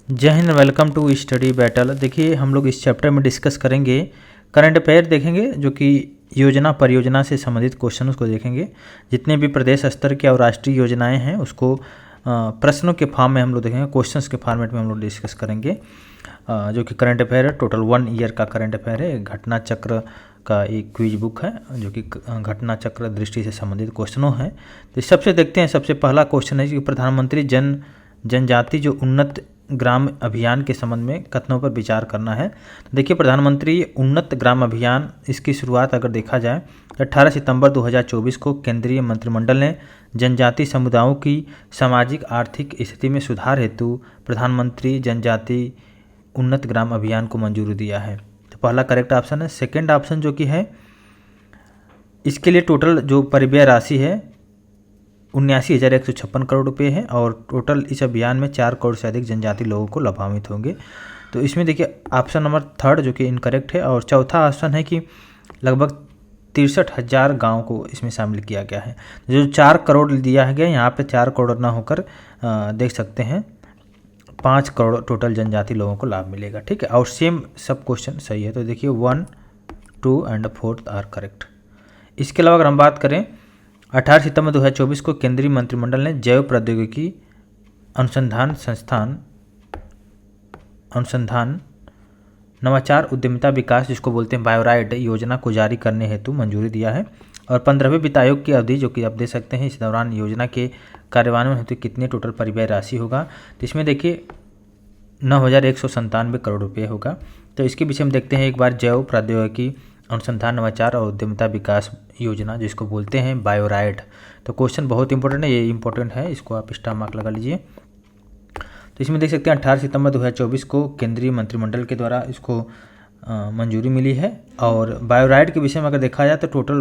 जय हिंद। Welcome to Study Battle. देखिए हम लोग इस चैप्टर में डिस्कस करेंगे, करंट अफेयर देखेंगे जो कि योजना परियोजना से संबंधित क्वेश्चन को देखेंगे। जितने भी प्रदेश स्तर के और राष्ट्रीय योजनाएं हैं उसको प्रश्नों के फॉर्म में हम लोग देखेंगे, क्वेश्चंस के फॉर्मेट में हम लोग डिस्कस करेंगे। जो कि करंट अफेयर है, टोटल 1 ईयर का करंट अफेयर है। घटना चक्र का एक क्विज बुक है जो कि घटना चक्र दृष्टि से संबंधित क्वेश्चनों है। तो सबसे देखते हैं, सबसे पहला क्वेश्चन है कि प्रधानमंत्री जनजाति जो उन्नत ग्राम अभियान के संबंध में कथनों पर विचार करना है। तो देखिए प्रधानमंत्री उन्नत ग्राम अभियान, इसकी शुरुआत अगर देखा जाए तो 18 सितंबर 2024 को केंद्रीय मंत्रिमंडल ने जनजाति समुदायों की सामाजिक आर्थिक स्थिति में सुधार हेतु प्रधानमंत्री जनजाति उन्नत ग्राम अभियान को मंजूरी दिया है। तो पहला करेक्ट ऑप्शन है। सेकेंड ऑप्शन जो कि है, इसके लिए टोटल जो परिव्यय राशि है 79,156 करोड़ रुपए है और टोटल इस अभियान में 4 करोड़ से अधिक जनजाति लोगों को लाभान्वित होंगे। तो इसमें देखिए ऑप्शन नंबर थर्ड जो कि इनकरेक्ट है। और चौथा ऑप्शन है कि लगभग 63,000 गाँव को इसमें शामिल किया गया है। जो 4 करोड़ दिया गया, यहाँ पे 4 करोड़ ना होकर देख सकते हैं 5 करोड़ टोटल जनजाति लोगों को लाभ मिलेगा। ठीक है, और सेम सब क्वेश्चन सही है। तो देखिए 1, 2 एंड 4 आर करेक्ट। इसके अलावा अगर हम बात करें, 18 सितंबर 2024 को केंद्रीय मंत्रिमंडल ने जैव प्रौद्योगिकी अनुसंधान नवाचार उद्यमिता विकास, जिसको बोलते हैं बायोराइड योजना को जारी करने हेतु मंजूरी दिया है। और 15वें वित्त आयोग की अवधि जो कि आप दे सकते हैं, इस दौरान योजना के कार्यान्वयन हेतु कितने टोटल परिव्यय राशि होगा। तो इसमें देखिए 9,197 करोड़ रुपये होगा। तो इसके पीछे हम देखते हैं एक बार, जैव प्रौद्योगिकी अनुसंधान नवाचार और उद्यमिता विकास योजना, जिसको बोलते हैं बायोराइड। तो क्वेश्चन बहुत इंपॉर्टेंट है, ये इंपॉर्टेंट है, इसको आप स्टार मार्क लगा लीजिए। तो इसमें देख सकते हैं 18 सितंबर 2024 को केंद्रीय मंत्रिमंडल के द्वारा इसको मंजूरी मिली है। और बायोराइड के विषय में अगर देखा जाए तो टोटल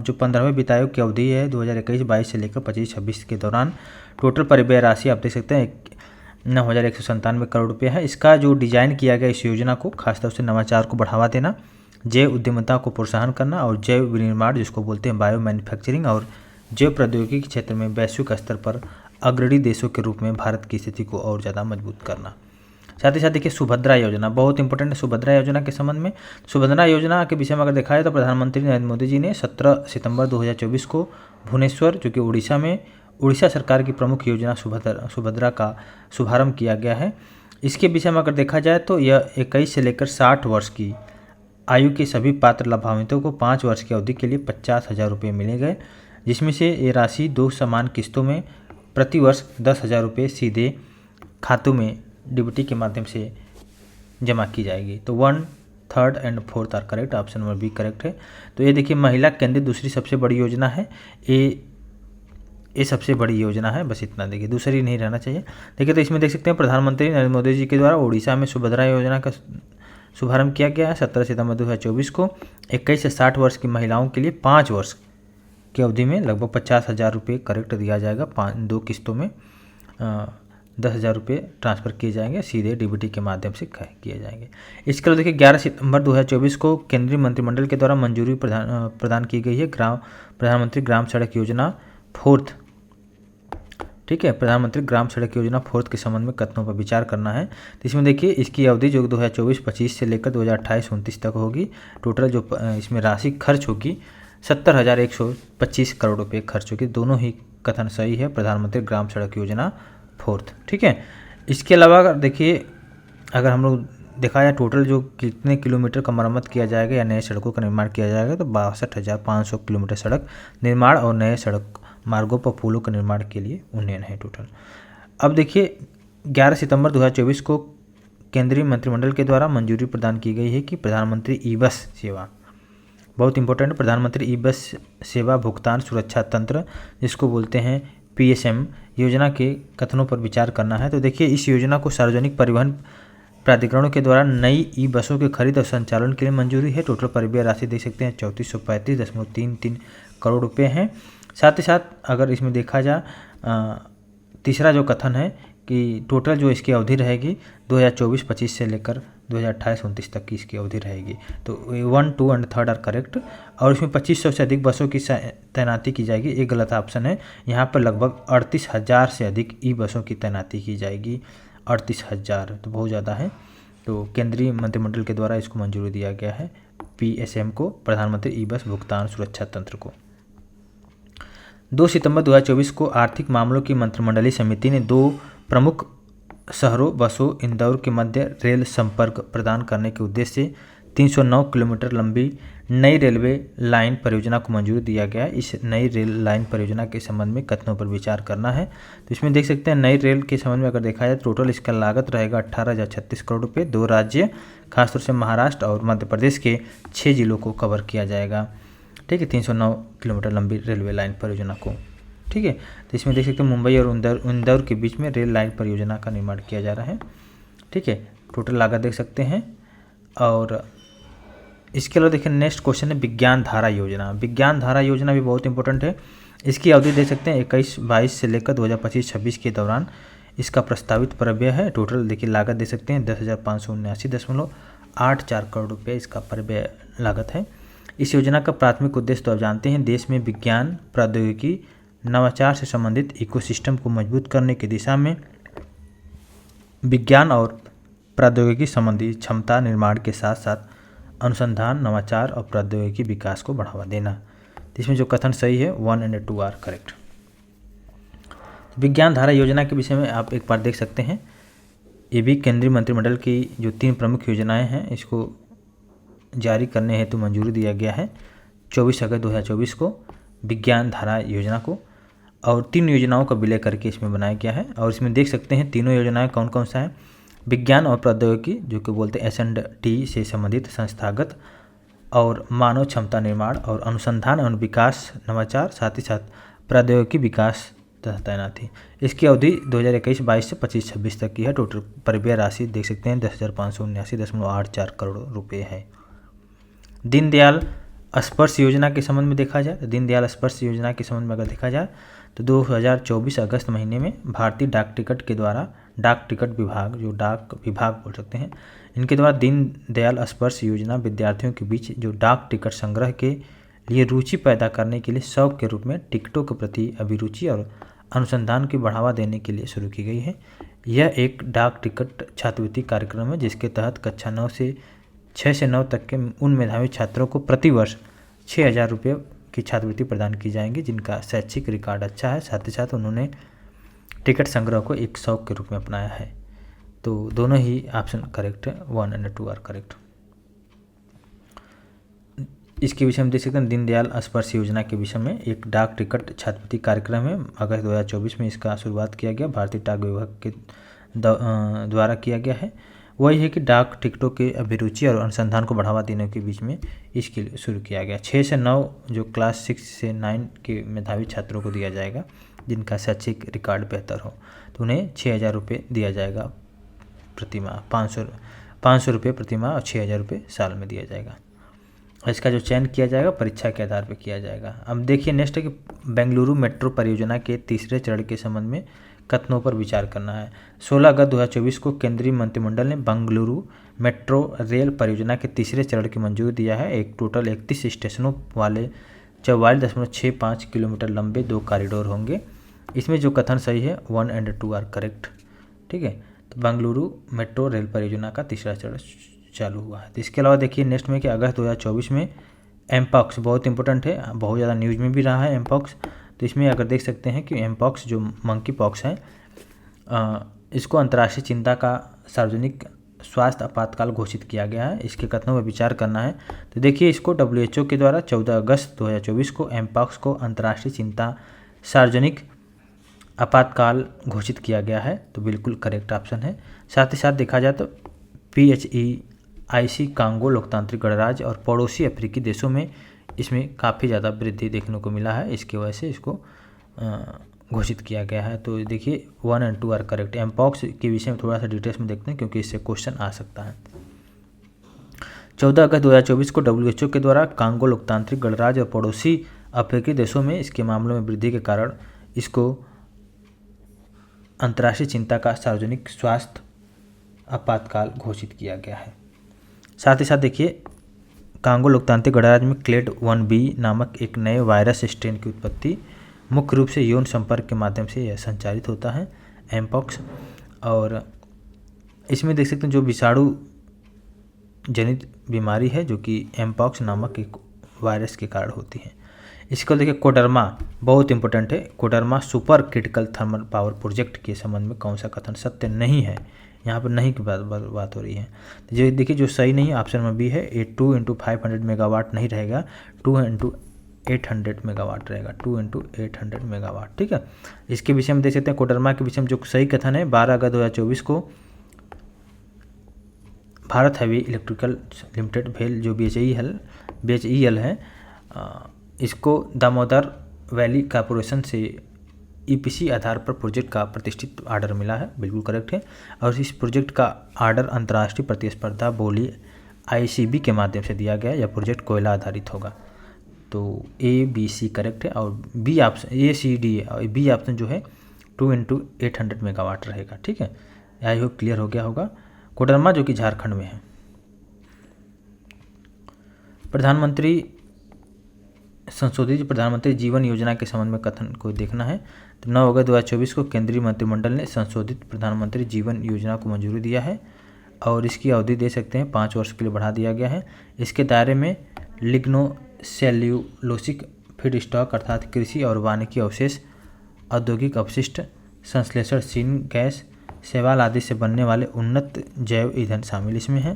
जो 15वें वित्त आयोग की अवधि है 2021-22 से लेकर 25-26 के दौरान टोटल परिव्यय राशि आप देख सकते हैं 9,197 करोड़ रुपये है। इसका जो डिजाइन किया गया इस योजना को खासतौर से नवाचार को बढ़ावा देना, जैव उद्यमिता को प्रोत्साहन करना और जैव विनिर्माण, जिसको बोलते हैं बायो मैन्युफैक्चरिंग, और जैव प्रौद्योगिकी के क्षेत्र में वैश्विक स्तर पर अग्रणी देशों के रूप में भारत की स्थिति को और ज़्यादा मजबूत करना। साथ ही साथ देखिए सुभद्रा योजना बहुत इंपॉर्टेंट है। सुभद्रा योजना के संबंध में, सुभद्रा योजना के विषय में अगर देखा जाए तो प्रधानमंत्री नरेंद्र मोदी जी ने 17 सितंबर 2024 को भुवनेश्वर जो कि उड़ीसा में उड़ीसा सरकार की प्रमुख योजना सुभद्रा का शुभारंभ किया गया है। इसके विषय में अगर देखा जाए तो यह 21 से लेकर 60 वर्ष की आयु के सभी पात्र लाभान्वितों को 5 वर्ष की अवधि के लिए 50,000 रुपये मिले गए, जिसमें से ये राशि 2 समान किस्तों में प्रति वर्ष 10,000 रुपये सीधे खातों में डीबीटी के माध्यम से जमा की जाएगी। तो 1, 3 and 4 are correct, option number B correct है। तो ये देखिए महिला केंद्रित दूसरी सबसे बड़ी योजना है, ये सबसे बड़ी योजना है, बस इतना देखिए, दूसरी नहीं रहना चाहिए। देखिए तो इसमें देख सकते हैं प्रधानमंत्री नरेंद्र मोदी जी के द्वारा उड़ीसा में सुभद्रा योजना का शुभारंभ किया गया है 17 सितंबर 2024 को। 21 से 60 वर्ष की महिलाओं के लिए 5 वर्ष की अवधि में लगभग 50,000 रुपये करेक्ट दिया जाएगा। 2 किस्तों में 10,000 रुपये ट्रांसफ़र किए जाएंगे, सीधे डीबीटी के माध्यम से किए जाएंगे। इसके अलावा देखिए 11 सितंबर 2024 को केंद्रीय मंत्रिमंडल के द्वारा मंजूरी प्रदान की गई है प्रधानमंत्री ग्राम सड़क योजना 4th। ठीक है, प्रधानमंत्री ग्राम सड़क योजना 4th के संबंध में कथनों पर विचार करना है। तो इसमें देखिए इसकी अवधि जो 2024-25 से लेकर 2028-29 तक होगी। टोटल जो इसमें राशि खर्च होगी 70,125 करोड़ रुपये खर्च होगी। दोनों ही कथन सही है, प्रधानमंत्री ग्राम सड़क योजना 4th। ठीक है, इसके अलावा देखिए अगर हम लोग देखा जाए टोटल जो कितने किलोमीटर का मरम्मत किया जाएगा या नए सड़कों का निर्माण किया जाएगा, तो 62,500 किलोमीटर सड़क निर्माण और नए सड़क मार्गों पर पुलों के निर्माण के लिए उन्नयन है टोटल। अब देखिए 11 सितंबर 2024 को केंद्रीय मंत्रिमंडल के द्वारा मंजूरी प्रदान की गई है कि प्रधानमंत्री ई बस सेवा, बहुत इंपॉर्टेंट, प्रधानमंत्री ई बस सेवा भुगतान सुरक्षा तंत्र, जिसको बोलते हैं PSM योजना के कथनों पर विचार करना है। तो देखिए इस योजना को सार्वजनिक परिवहन प्राधिकरणों के द्वारा नई ई बसों के खरीद और संचालन के लिए मंजूरी है। टोटल परिव्यय राशि देख सकते हैं 3435.33 करोड़ रुपये हैं। साथ ही साथ अगर इसमें देखा जाए तीसरा जो कथन है कि टोटल जो इसकी अवधि रहेगी 2024-25 से लेकर 2028-29 तक की इसकी अवधि रहेगी। तो 1, 2 एंड 3 आर करेक्ट। और इसमें 2500 से अधिक बसों की तैनाती की जाएगी, एक गलत ऑप्शन है। यहाँ पर लगभग 38,000 से अधिक ई बसों की तैनाती की जाएगी 38,000, तो बहुत ज़्यादा है। तो केंद्रीय मंत्रिमंडल के द्वारा इसको मंजूरी दिया गया है, PSM को, प्रधानमंत्री ई बस भुगतान सुरक्षा तंत्र को। 2 सितंबर 2024 को आर्थिक मामलों की मंत्रिमंडलीय समिति ने 2 प्रमुख शहरों बसों इंदौर के मध्य रेल संपर्क प्रदान करने के उद्देश्य से 309 किलोमीटर लंबी नई रेलवे लाइन परियोजना को मंजूरी दिया गया। इस नई रेल लाइन परियोजना के संबंध में कथनों पर विचार करना है। तो इसमें देख सकते हैं नई रेल के संबंध में अगर देखा जाए टोटल इसका लागत रहेगा 18,036 करोड़ रुपये। 2 राज्य खासतौर से महाराष्ट्र और मध्य प्रदेश के 6 जिलों को कवर किया जाएगा। ठीक है, 309 किलोमीटर लंबी रेलवे लाइन परियोजना को। ठीक है, तो इसमें देख सकते हैं मुंबई और इंदौर के बीच में रेल लाइन परियोजना का निर्माण किया जा रहा है। ठीक है, टोटल लागत देख सकते हैं। और इसके अलावा देखिए नेक्स्ट क्वेश्चन है विज्ञान धारा योजना। विज्ञान धारा योजना भी बहुत इंपॉर्टेंट है। इसकी अवधि देख सकते हैं 21-22 से लेकर 2025-26 के दौरान इसका प्रस्तावित परिव्यय है। टोटल देखिए लागत दे सकते हैं 10,579.84 करोड़ रुपये इसका परिव्यय लागत है। इस योजना का प्राथमिक उद्देश्य तो आप जानते हैं, देश में विज्ञान प्रौद्योगिकी नवाचार से संबंधित इकोसिस्टम को मजबूत करने की दिशा में विज्ञान और प्रौद्योगिकी संबंधी क्षमता निर्माण के साथ साथ अनुसंधान नवाचार और प्रौद्योगिकी विकास को बढ़ावा देना। तो इसमें जो कथन सही है 1 और 2 आर करेक्ट। विज्ञान धारा योजना के विषय में आप एक बार देख सकते हैं, ये भी केंद्रीय मंत्रिमंडल की जो 3 प्रमुख योजनाएं हैं इसको जारी करने हेतु मंजूरी दिया गया है 24 अगस्त 2024 को विज्ञान धारा योजना को। और 3 योजनाओं का विलय करके इसमें बनाया गया है। और इसमें देख सकते हैं तीनों योजनाएं कौन कौन सा है। विज्ञान और प्रौद्योगिकी जो कि बोलते हैं S&T से संबंधित संस्थागत और मानव क्षमता निर्माण और अनुसंधान एवं विकास नवाचार, साथ ही साथ प्रौद्योगिकी विकास तथा तैनाती। इसकी अवधि 2021-22 से 25-26 तक की है। टोटल परिव्यय राशि देख सकते हैं 10,579.84 करोड़ रुपये है। दीनदयाल स्पर्श योजना के संबंध में देखा जाए तो दीनदयाल स्पर्श योजना के संबंध में अगर देखा जाए तो 2024 अगस्त महीने में भारतीय डाक टिकट के द्वारा डाक टिकट विभाग, जो डाक विभाग बोल सकते हैं, इनके द्वारा दीनदयाल स्पर्श योजना विद्यार्थियों के बीच जो डाक टिकट संग्रह के लिए रुचि पैदा करने के लिए शौक के रूप में टिकटों के प्रति अभिरुचि और अनुसंधान की बढ़ावा देने के लिए शुरू की गई है। यह एक डाक टिकट छात्रवृत्ति कार्यक्रम है जिसके तहत कक्षा 6 से 9 तक के उन मेधावी छात्रों को प्रतिवर्ष 6,000 रुपये की छात्रवृत्ति प्रदान की जाएंगी जिनका शैक्षिक रिकॉर्ड अच्छा है। साथ ही साथ उन्होंने टिकट संग्रह को एक शौक के रूप में अपनाया है। तो दोनों ही ऑप्शन करेक्ट है, 1 और 2 आर करेक्ट। इसके विषय में देख सकते हैं दीनदयाल स्पर्श योजना के विषय में एक डाक टिकट छात्रवृत्ति कार्यक्रम है। अगस्त 2024 में इसका शुरुआत किया गया, भारतीय डाक विभाग के द्वारा किया गया है। वही है कि डाक टिकटों के अभिरुचि और अनुसंधान को बढ़ावा देने के बीच में इसके लिए शुरू किया गया। 6 से 9 जो क्लास 6 से 9 के मेधावी छात्रों को दिया जाएगा जिनका शैक्षिक रिकॉर्ड बेहतर हो, तो उन्हें 6,000 रुपये दिया जाएगा प्रति माह। 500 रुपये प्रति माह और 6,000 रुपये साल में दिया जाएगा। इसका जो चयन किया जाएगा परीक्षा के आधार पर किया जाएगा। अब देखिए नेक्स्ट है कि बेंगलुरु मेट्रो परियोजना के तीसरे चरण के संबंध में कथनों पर विचार करना है। 16 अगस्त 2024 को केंद्रीय मंत्रिमंडल ने बेंगलुरु मेट्रो रेल परियोजना के तीसरे चरण की मंजूरी दिया है। एक टोटल 31 स्टेशनों वाले 44.65 किलोमीटर लंबे 2 कॉरिडोर होंगे। इसमें जो कथन सही है 1 और 2 आर करेक्ट। ठीक है, तो बेंगलुरु मेट्रो रेल परियोजना का तीसरा चरण चालू हुआ है। तो इसके अलावा देखिए नेक्स्ट में कि अगस्त 2024 में एमपॉक्स बहुत इंपॉर्टेंट है, बहुत ज़्यादा न्यूज़ में भी रहा है एमपॉक्स। तो इसमें अगर देख सकते हैं कि एमपॉक्स जो मंकी पॉक्स है इसको अंतर्राष्ट्रीय चिंता का सार्वजनिक स्वास्थ्य आपातकाल घोषित किया गया है। इसके कथनों पर विचार करना है। तो देखिए इसको WHO के द्वारा 14 अगस्त 2024 को एमपॉक्स को अंतर्राष्ट्रीय चिंता सार्वजनिक आपातकाल घोषित किया गया है। तो बिल्कुल करेक्ट ऑप्शन है। साथ ही साथ देखा जाए तो PHEIC कांगो लोकतांत्रिक गणराज्य और पड़ोसी अफ्रीकी देशों में इसमें काफ़ी ज़्यादा वृद्धि देखने को मिला है, इसकी वजह से इसको घोषित किया गया है। तो देखिए 1 और 2 आर करेक्ट। एमपॉक्स के विषय में थोड़ा सा डिटेल्स में देखते हैं क्योंकि इससे क्वेश्चन आ सकता है। 14 अगस्त 2024 को WHO के द्वारा कांगो लोकतांत्रिक गणराज्य और पड़ोसी अफ्रीकी देशों में इसके मामलों में वृद्धि के कारण इसको अंतर्राष्ट्रीय चिंता का सार्वजनिक स्वास्थ्य आपातकाल घोषित किया गया है। साथ ही साथ देखिए कांगो लोकतांत्रिक गणराज्य में क्लेड 1B नामक एक नए वायरस स्ट्रेन की उत्पत्ति मुख्य रूप से यौन संपर्क के माध्यम से यह संचारित होता है एमपॉक्स। और इसमें देख सकते हैं जो विषाणु जनित बीमारी है जो कि एमपॉक्स नामक एक वायरस के कारण होती है। इसको देखिए कोडरमा बहुत इंपॉर्टेंट है। Koderma super critical thermal power project के संबंध में कौन सा कथन सत्य नहीं है? यहाँ पर नहीं की बात हो रही है। तो जो देखिए जो सही नहीं ऑप्शन में बी है, ये 2 × 500 मेगावाट नहीं रहेगा, 2 × 800 मेगावाट रहेगा, 2 × 800 मेगावाट। ठीक है, इसके विषय में देख सकते हैं कोडरमा के विषय में जो सही कथन है 12 अगस्त 2024 को भारत हैवी इलेक्ट्रिकल लिमिटेड भेल जो BHEL है, इसको दामोदर वैली कॉरपोरेशन से EPC आधार पर प्रोजेक्ट का प्रतिष्ठित ऑर्डर मिला है, बिल्कुल करेक्ट है। और इस प्रोजेक्ट का ऑर्डर अंतर्राष्ट्रीय प्रतिस्पर्धा बोली ICB के माध्यम से दिया गया। यह प्रोजेक्ट कोयला आधारित होगा। तो ABC करेक्ट है और बी ऑप्शन ACD है और बी ऑप्शन जो है 2 × 800 मेगावाट रहेगा। ठीक है, आई होप क्लियर हो गया होगा। कोडरमा जो कि झारखंड में है। संशोधित प्रधानमंत्री जीवन योजना के संबंध में कथन को देखना है। तो 9 अगस्त 2024 को केंद्रीय मंत्रिमंडल ने संशोधित प्रधानमंत्री जीवन योजना को मंजूरी दिया है और इसकी अवधि दे सकते हैं 5 वर्ष के लिए बढ़ा दिया गया है। इसके दायरे में लिग्नोसेल्यूलोसिक फीड स्टॉक अर्थात कृषि और वानिकी अवशेष, औद्योगिक अपशिष्ट, संश्लेषण शीन गैस, शैवाल आदि से बनने वाले उन्नत जैव ईंधन शामिल इसमें है।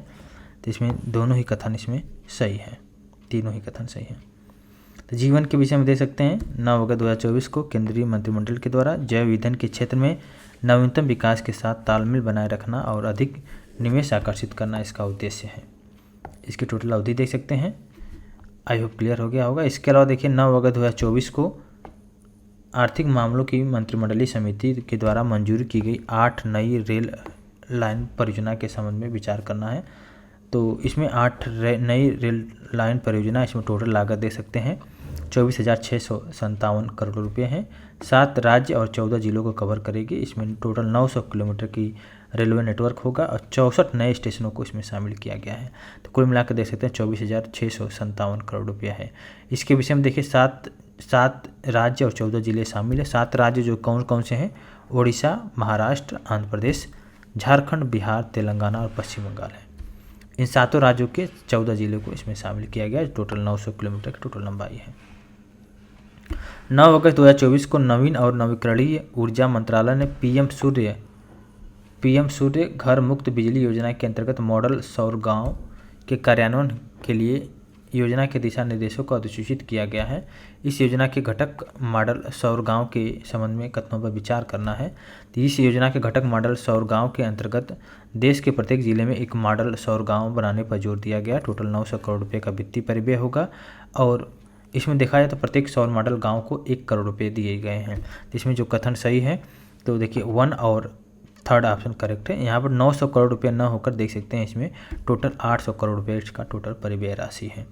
तो इसमें दोनों ही कथन इसमें सही है, तीनों ही कथन सही है। तो जीवन के विषय में दे सकते हैं 9 अगस्त 2024 को केंद्रीय मंत्रिमंडल के द्वारा जैव ईंधन के क्षेत्र में नवीनतम विकास के साथ तालमेल बनाए रखना और अधिक निवेश आकर्षित करना इसका उद्देश्य है। इसकी टोटल अवधि देख सकते हैं। आई होप क्लियर हो गया होगा। इसके अलावा देखिए 9 अगस्त 2024 को आर्थिक मामलों की मंत्रिमंडलीय समिति के द्वारा मंजूरी की गई 8 नई रेल लाइन परियोजना के संबंध में विचार करना है। तो इसमें 8 नई रेल लाइन परियोजना, इसमें टोटल लागत दे सकते हैं 24,657 करोड़ रुपये हैं। 7 राज्य और 14 जिलों को कवर करेगी। इसमें टोटल 900 किलोमीटर की रेलवे नेटवर्क होगा और 64 नए स्टेशनों को इसमें शामिल किया गया है। तो कुल मिलाकर देख सकते हैं 24,657 करोड़ रुपया है। इसके विषय में देखिए 7 राज्य और 14 जिले शामिल है। 7 राज्य जो कौन कौन से हैं? ओडिशा, महाराष्ट्र, आंध्र प्रदेश, झारखंड, बिहार, तेलंगाना और पश्चिम बंगाल है। इन 7 राज्यों के 14 जिलों को इसमें शामिल किया गया है। टोटल 900 किलोमीटर की टोटल लंबाई है। 9 अगस्त 2024 को नवीन और नवीकरणीय ऊर्जा मंत्रालय ने पीएम सूर्य घर मुक्त बिजली योजना के अंतर्गत मॉडल सौर गांव के कार्यान्वयन के लिए योजना के दिशा निर्देशों को अधिसूचित किया गया है। इस योजना के घटक मॉडल सौर गांव के संबंध में कथनों पर विचार करना है। तो इस योजना के घटक मॉडल सौर गांव के अंतर्गत देश के प्रत्येक जिले में एक मॉडल सौर गांव बनाने पर जोर दिया गया। टोटल 900 करोड़ रुपये का वित्तीय परिव्यय होगा और इसमें देखा जाए तो प्रत्येक सौर मॉडल गांव को 1 करोड़ रुपये दिए गए हैं। तो इसमें जो कथन सही है तो देखिए 1 और 3rd ऑप्शन करेक्ट है। यहाँ पर 900 करोड़ रुपये न होकर देख सकते हैं इसमें टोटल 800 करोड़ रुपये का टोटल परिव्यय राशि है।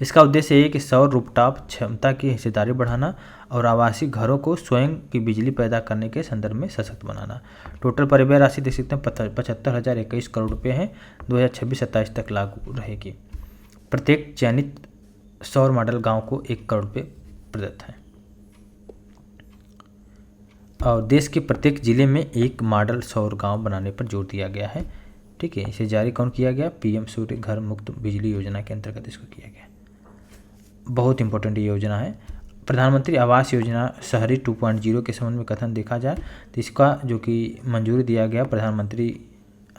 इसका उद्देश्य ये है कि सौर रूफटॉप क्षमता की हिस्सेदारी बढ़ाना और आवासीय घरों को स्वयं की बिजली पैदा करने के संदर्भ में सशक्त बनाना। टोटल परिव्यय राशि देख सकते हैं 75,021 करोड़ रुपये है। 2026-27 तक लागू रहेगी। प्रत्येक चयनित सौर मॉडल गांव को 1 करोड़ रुपये प्रदत्त है और देश के प्रत्येक जिले में एक मॉडल सौर गांव बनाने पर जोर दिया गया है। ठीक है, इसे जारी कौन किया गया? पीएम सूर्य घर मुक्त बिजली योजना के अंतर्गत इसको किया गया। बहुत इंपॉर्टेंट ये योजना है। प्रधानमंत्री आवास योजना शहरी 2.0 के संबंध में कथन देखा जाए तो इसका जो कि मंजूरी दिया गया प्रधानमंत्री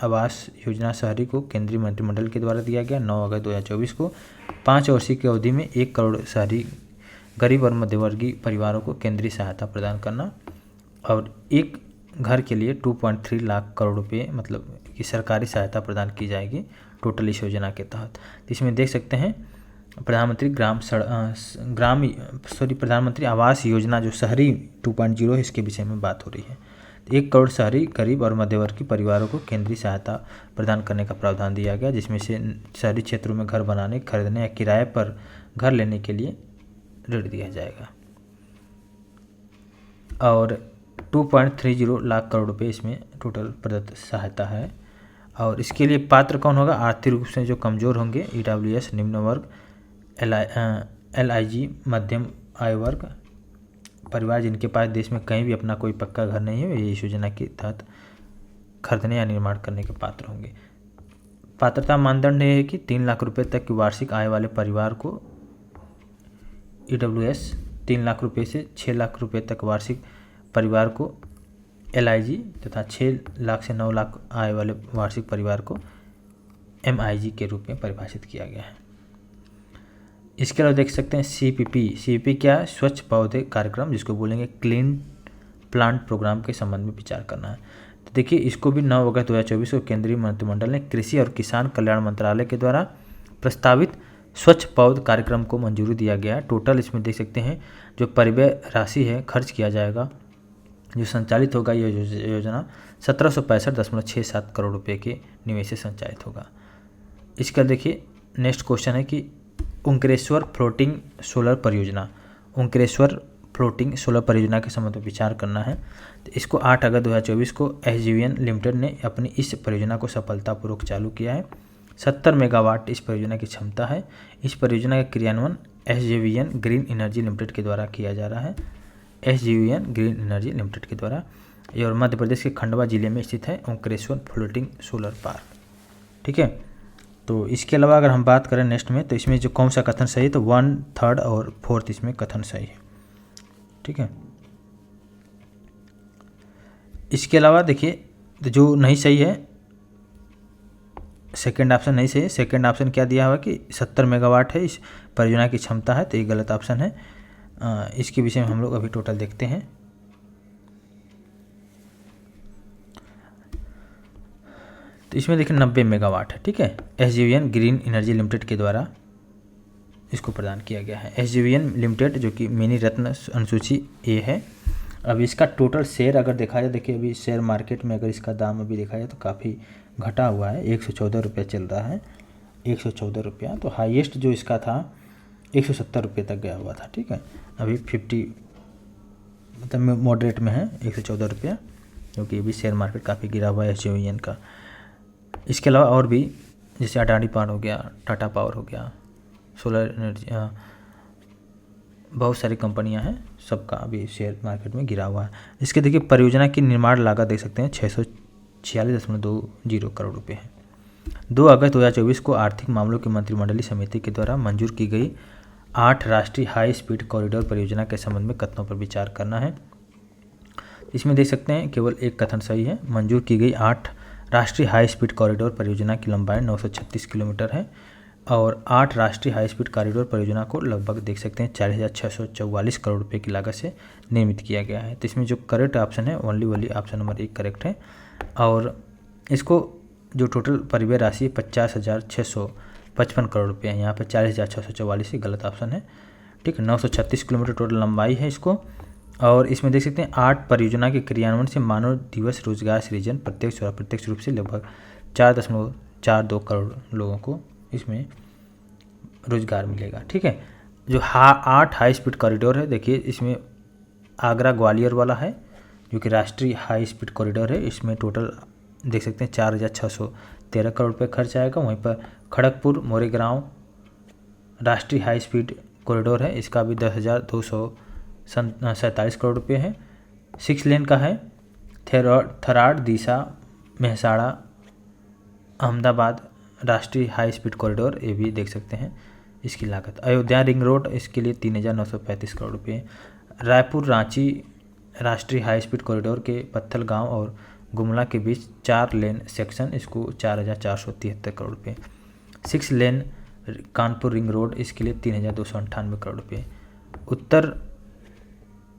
आवास योजना शहरी को केंद्रीय मंत्रिमंडल के द्वारा दिया गया 9 अगस्त 2024 को। 5 वर्ष की अवधि में 1 करोड़ शहरी गरीब और मध्यवर्गीय परिवारों को केंद्रीय सहायता प्रदान करना और एक घर के लिए 2.3 लाख करोड़ रुपये मतलब कि सरकारी सहायता प्रदान की जाएगी टोटल इस योजना के तहत। इसमें देख सकते हैं प्रधानमंत्री आवास योजना जो शहरी 2.0 है इसके विषय में बात हो रही है। 1 करोड़ शहरी गरीब और मध्यवर्गीय परिवारों को केंद्रीय सहायता प्रदान करने का प्रावधान दिया गया, जिसमें से शहरी क्षेत्रों में घर बनाने, खरीदने या किराए पर घर लेने के लिए ऋण दिया जाएगा और 2.30 लाख करोड़ रुपये इसमें टोटल प्रदत्त सहायता है। और इसके लिए पात्र कौन होगा? आर्थिक रूप से जो कमज़ोर होंगे, EWS निम्न वर्ग, LIG मध्यम आय वर्ग, परिवार जिनके पास देश में कहीं भी अपना कोई पक्का घर नहीं है, ये इस योजना के तहत खरीदने या निर्माण करने के पात्र होंगे। पात्रता मानदंड ये है कि 3 लाख रुपए तक की वार्षिक आय वाले परिवार को EWS, 3 लाख रुपए से 6 लाख रुपए तक वार्षिक परिवार को LIG तथा 6 लाख से 9 लाख आय वाले वार्षिक परिवार को MIG के रूप में परिभाषित किया गया है। इसके अलावा देख सकते हैं CPP क्या है? स्वच्छ पौधे कार्यक्रम, जिसको बोलेंगे क्लीन प्लांट प्रोग्राम के संबंध में विचार करना है। तो देखिए इसको भी 9 अगस्त 2024 को केंद्रीय मंत्रिमंडल ने कृषि और किसान कल्याण मंत्रालय के द्वारा प्रस्तावित स्वच्छ पौध कार्यक्रम को मंजूरी दिया गया। टोटल इसमें देख सकते हैं जो परिव्यय राशि है खर्च किया जाएगा, जो संचालित होगा ये योजना 1765.67 करोड़ रुपए के निवेश से संचालित होगा। इसका देखिए नेक्स्ट क्वेश्चन है कि ओंकारेश्वर फ्लोटिंग सोलर परियोजना, ओंकारेश्वर फ्लोटिंग सोलर परियोजना के संबंध में विचार करना है। तो इसको 8 अगस्त 2024 को SJVN लिमिटेड ने अपनी इस परियोजना को सफलतापूर्वक चालू किया है। 70 मेगावाट इस परियोजना की क्षमता है। इस परियोजना का क्रियान्वयन SJVN ग्रीन एनर्जी लिमिटेड के द्वारा किया जा रहा है। SJVN ग्रीन एनर्जी लिमिटेड के द्वारा, ये और मध्य प्रदेश के खंडवा जिले में स्थित है ओंकारेश्वर फ्लोटिंग सोलर पार्क। ठीक है, तो इसके अलावा अगर हम बात करें नेक्स्ट में, तो इसमें जो कौन सा कथन सही है, तो 1, 3 और 4 इसमें कथन सही है। ठीक है, इसके अलावा देखिए तो जो नहीं सही है, सेकंड ऑप्शन नहीं सही है। सेकंड ऑप्शन क्या दिया हुआ कि 70 मेगावाट है इस परियोजना की क्षमता है, तो ये गलत ऑप्शन है। इसके विषय में हम लोग अभी टोटल देखते हैं। तो इसमें देखिए 90 मेगावाट है। ठीक है, SJVN ग्रीन एनर्जी लिमिटेड के द्वारा इसको प्रदान किया गया है। SJVN लिमिटेड जो कि मिनी रत्न अनुसूची ए है। अब इसका टोटल शेयर अगर देखा जाए, देखिए अभी शेयर मार्केट में अगर इसका दाम अभी देखा जाए तो काफ़ी घटा हुआ है, 114 रुपये चल रहा है, 114 रुपया। तो हाईएस्ट जो इसका था 170 रुपये तक गया हुआ था। ठीक है, अभी 50 मतलब मॉडरेट में है 114 रुपया, क्योंकि अभी शेयर मार्केट काफ़ी गिरा हुआ है SJVN का। इसके अलावा और भी जैसे अडानी पावर हो गया, टाटा पावर हो गया, सोलर एनर्जी, बहुत सारी कंपनियां हैं, सबका अभी शेयर मार्केट में गिरा हुआ है। इसके देखिए परियोजना की निर्माण लागत देख सकते हैं 646.20 करोड़ रुपये है। 2 अगस्त 2024 को आर्थिक मामलों की मंत्रिमंडलीय समिति के द्वारा मंजूर की गई 8 राष्ट्रीय हाई स्पीड कॉरिडोर परियोजना के संबंध में कथनों पर विचार करना है। इसमें देख सकते हैं केवल एक कथन सही है। मंजूर की गई 8 राष्ट्रीय हाई स्पीड कॉरिडोर परियोजना की लंबाई 936 किलोमीटर है और 8 राष्ट्रीय हाई स्पीड कॉरिडोर परियोजना को लगभग देख सकते हैं 40,644 करोड़ रुपए की लागत से निर्मित किया गया है। तो इसमें जो करेक्ट ऑप्शन है ओनली ऑप्शन नंबर 1 करेक्ट है। और इसको जो टोटल परिव्यय राशि 50,655 करोड़ रुपये है, यहाँ पर 40,644 ही गलत ऑप्शन है। ठीक है, 936 किलोमीटर टोटल लंबाई है इसको। और इसमें देख सकते हैं 8 परियोजना के क्रियान्वयन से मानव दिवस रोजगार सृजन प्रत्यक्ष और अप्रत्यक्ष रूप से लगभग 4.42 करोड़ लोगों को इसमें रोजगार मिलेगा। ठीक है, जो 8 हाई स्पीड कॉरिडोर है, देखिए इसमें आगरा ग्वालियर वाला है जो कि राष्ट्रीय हाई स्पीड कॉरिडोर है। इसमें टोटल देख सकते हैं 4,613 करोड़ रुपये खर्च आएगा। वहीं पर खड़गपुर मोरेगांव राष्ट्रीय हाई स्पीड कॉरिडोर है, इसका भी 10,247 करोड़ रुपये है। 6 लेन का है। थराद दिशा मेहसाणा अहमदाबाद राष्ट्रीय हाई स्पीड कॉरिडोर, ये भी देख सकते हैं इसकी लागत। अयोध्या रिंग रोड, इसके लिए 3,935 करोड़ रुपये। रायपुर रांची राष्ट्रीय हाई स्पीड कॉरिडोर के पत्थलगांव और गुमला के बीच 4 लेन सेक्शन, इसको 4,473 करोड़ रुपये। 6 लेन कानपुर रिंग रोड, इसके लिए 3,298 करोड़ रुपये। उत्तर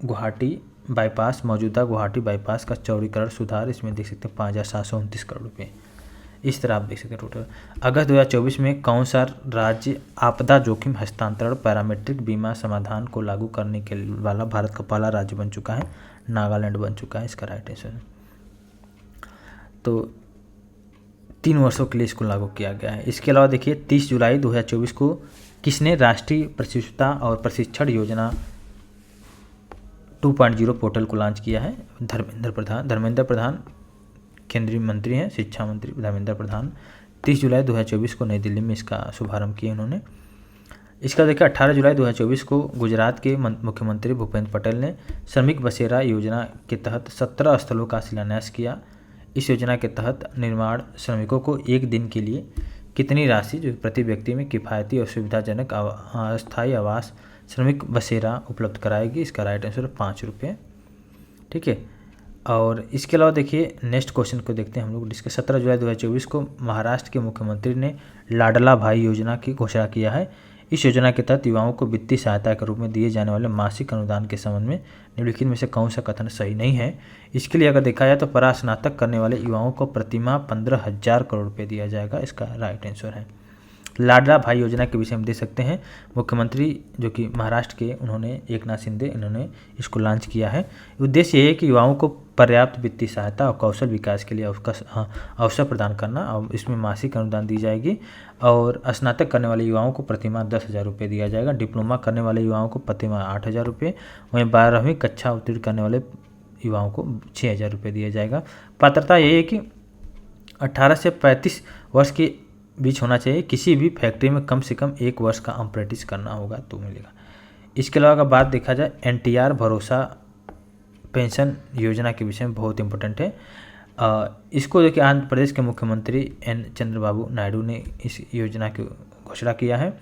गुवाहाटी बाईपास, मौजूदा गुवाहाटी बाईपास का चौड़ीकरण सुधार, इसमें देख सकते हैं 5,729 करोड़ रुपये। इस तरह आप देख सकते हैं टोटल। अगस्त 2024 में कौन सा राज्य आपदा जोखिम हस्तांतरण पैरामेट्रिक बीमा समाधान को लागू करने के वाला भारत का पहला राज्य बन चुका है? नागालैंड बन चुका है इसका राइट आंसर। तो 3 वर्षों के लिए इसको लागू किया गया है। इसके अलावा देखिए 30 जुलाई 2024 को किसने राष्ट्रीय प्रशिक्षुता और प्रशिक्षण योजना 2.0 पोर्टल को लॉन्च किया है? धर्मेंद्र प्रधान केंद्रीय मंत्री हैं, शिक्षा मंत्री धर्मेंद्र प्रधान 30 जुलाई 2024 को नई दिल्ली में इसका शुभारंभ किया उन्होंने। इसका देखिए 18 जुलाई 2024 को गुजरात के मुख्यमंत्री भूपेंद्र पटेल ने श्रमिक बसेरा योजना के तहत 17 स्थलों का शिलान्यास किया। इस योजना के तहत निर्माण श्रमिकों को एक दिन के लिए कितनी राशि जो प्रति व्यक्ति में किफ़ायती और सुविधाजनक अस्थायी आवास श्रमिक बसेरा उपलब्ध कराएगी? इसका राइट आंसर है 5 रुपये। ठीक है, और इसके अलावा देखिए नेक्स्ट क्वेश्चन को देखते हैं हम लोग। जिसके 17 जुलाई 2024 को महाराष्ट्र के मुख्यमंत्री ने लाडला भाई योजना की घोषणा किया है। इस योजना के तहत युवाओं को वित्तीय सहायता के रूप में दिए जाने वाले मासिक अनुदान के संबंध में निम्नलिखित में से कौन सा कथन सही नहीं है? इसके लिए अगर देखा जाए तो परास्नातक करने वाले युवाओं को प्रतिमाह 15,000 करोड़ रुपये दिया जाएगा। इसका राइट आंसर है। लाडला भाई योजना के विषय में देख सकते हैं, मुख्यमंत्री जो कि महाराष्ट्र के उन्होंने एकनाथ शिंदे इन्होंने इसको लॉन्च किया है। उद्देश्य ये है कि युवाओं को पर्याप्त वित्तीय सहायता और कौशल विकास के लिए अवसर प्रदान करना, और इसमें मासिक अनुदान दी जाएगी। और स्नातक करने वाले युवाओं को प्रतिमाह 10,000 रुपये दिया जाएगा। डिप्लोमा करने वाले युवाओं को प्रतिमाह 8,000 रुपये, वहीं 12वीं कक्षा उत्तीर्ण करने वाले युवाओं को 6,000 रुपये दिया जाएगा। पात्रता ये है कि 18 से 35 वर्ष के बीच होना चाहिए। किसी भी फैक्ट्री में कम से कम 1 वर्ष का अप्रेंटिस करना होगा तो मिलेगा। इसके अलावा अगर बात देखा जाए NTR भरोसा पेंशन योजना के विषय में बहुत इंपॉर्टेंट है। इसको देखिए आंध्र प्रदेश के मुख्यमंत्री N चंद्रबाबू नायडू ने इस योजना की घोषणा किया है।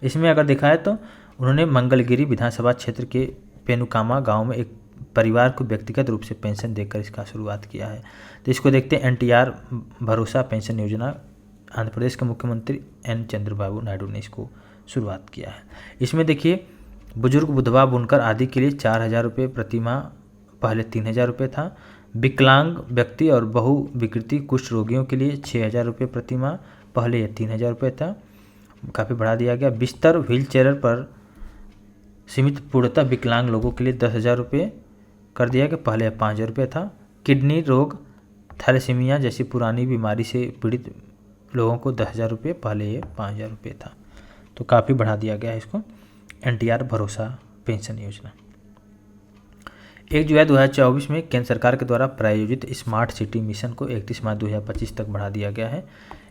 इसमें अगर देखा है तो उन्होंने मंगलगिरी विधानसभा क्षेत्र के पेनुकामा गांव में एक परिवार को व्यक्तिगत रूप से पेंशन देकर इसका शुरुआत किया है। तो इसको देखते हैं NTR भरोसा पेंशन योजना, आंध्र प्रदेश के मुख्यमंत्री N चंद्रबाबू नायडू ने इसको शुरुआत किया है। इसमें देखिए बुजुर्ग, विधवा, बुनकर आदि के लिए 4,000 रुपये प्रतिमाह, पहले 3,000 रुपये था। विकलांग व्यक्ति और बहु विकृति कुष्ठ रोगियों के लिए 6,000 रुपये प्रतिमाह, पहले ये 3,000 रुपये था, काफ़ी बढ़ा दिया गया। बिस्तर व्हीलचेयर पर सीमित पूर्णतः विकलांग लोगों के लिए 10,000 रुपये कर दिया गया, पहले 5,000 रुपये था। किडनी रोग, थैलेसीमिया जैसी पुरानी बीमारी से पीड़ित लोगों को 10,000 रुपये, पहले ये 5,000 रुपये था। तो काफ़ी बढ़ा दिया गया है इसको, NTR भरोसा पेंशन योजना। 1 जुलाई 2024 में केंद्र सरकार के द्वारा प्रायोजित स्मार्ट सिटी मिशन को 31 मार्च 2025 तक बढ़ा दिया गया है।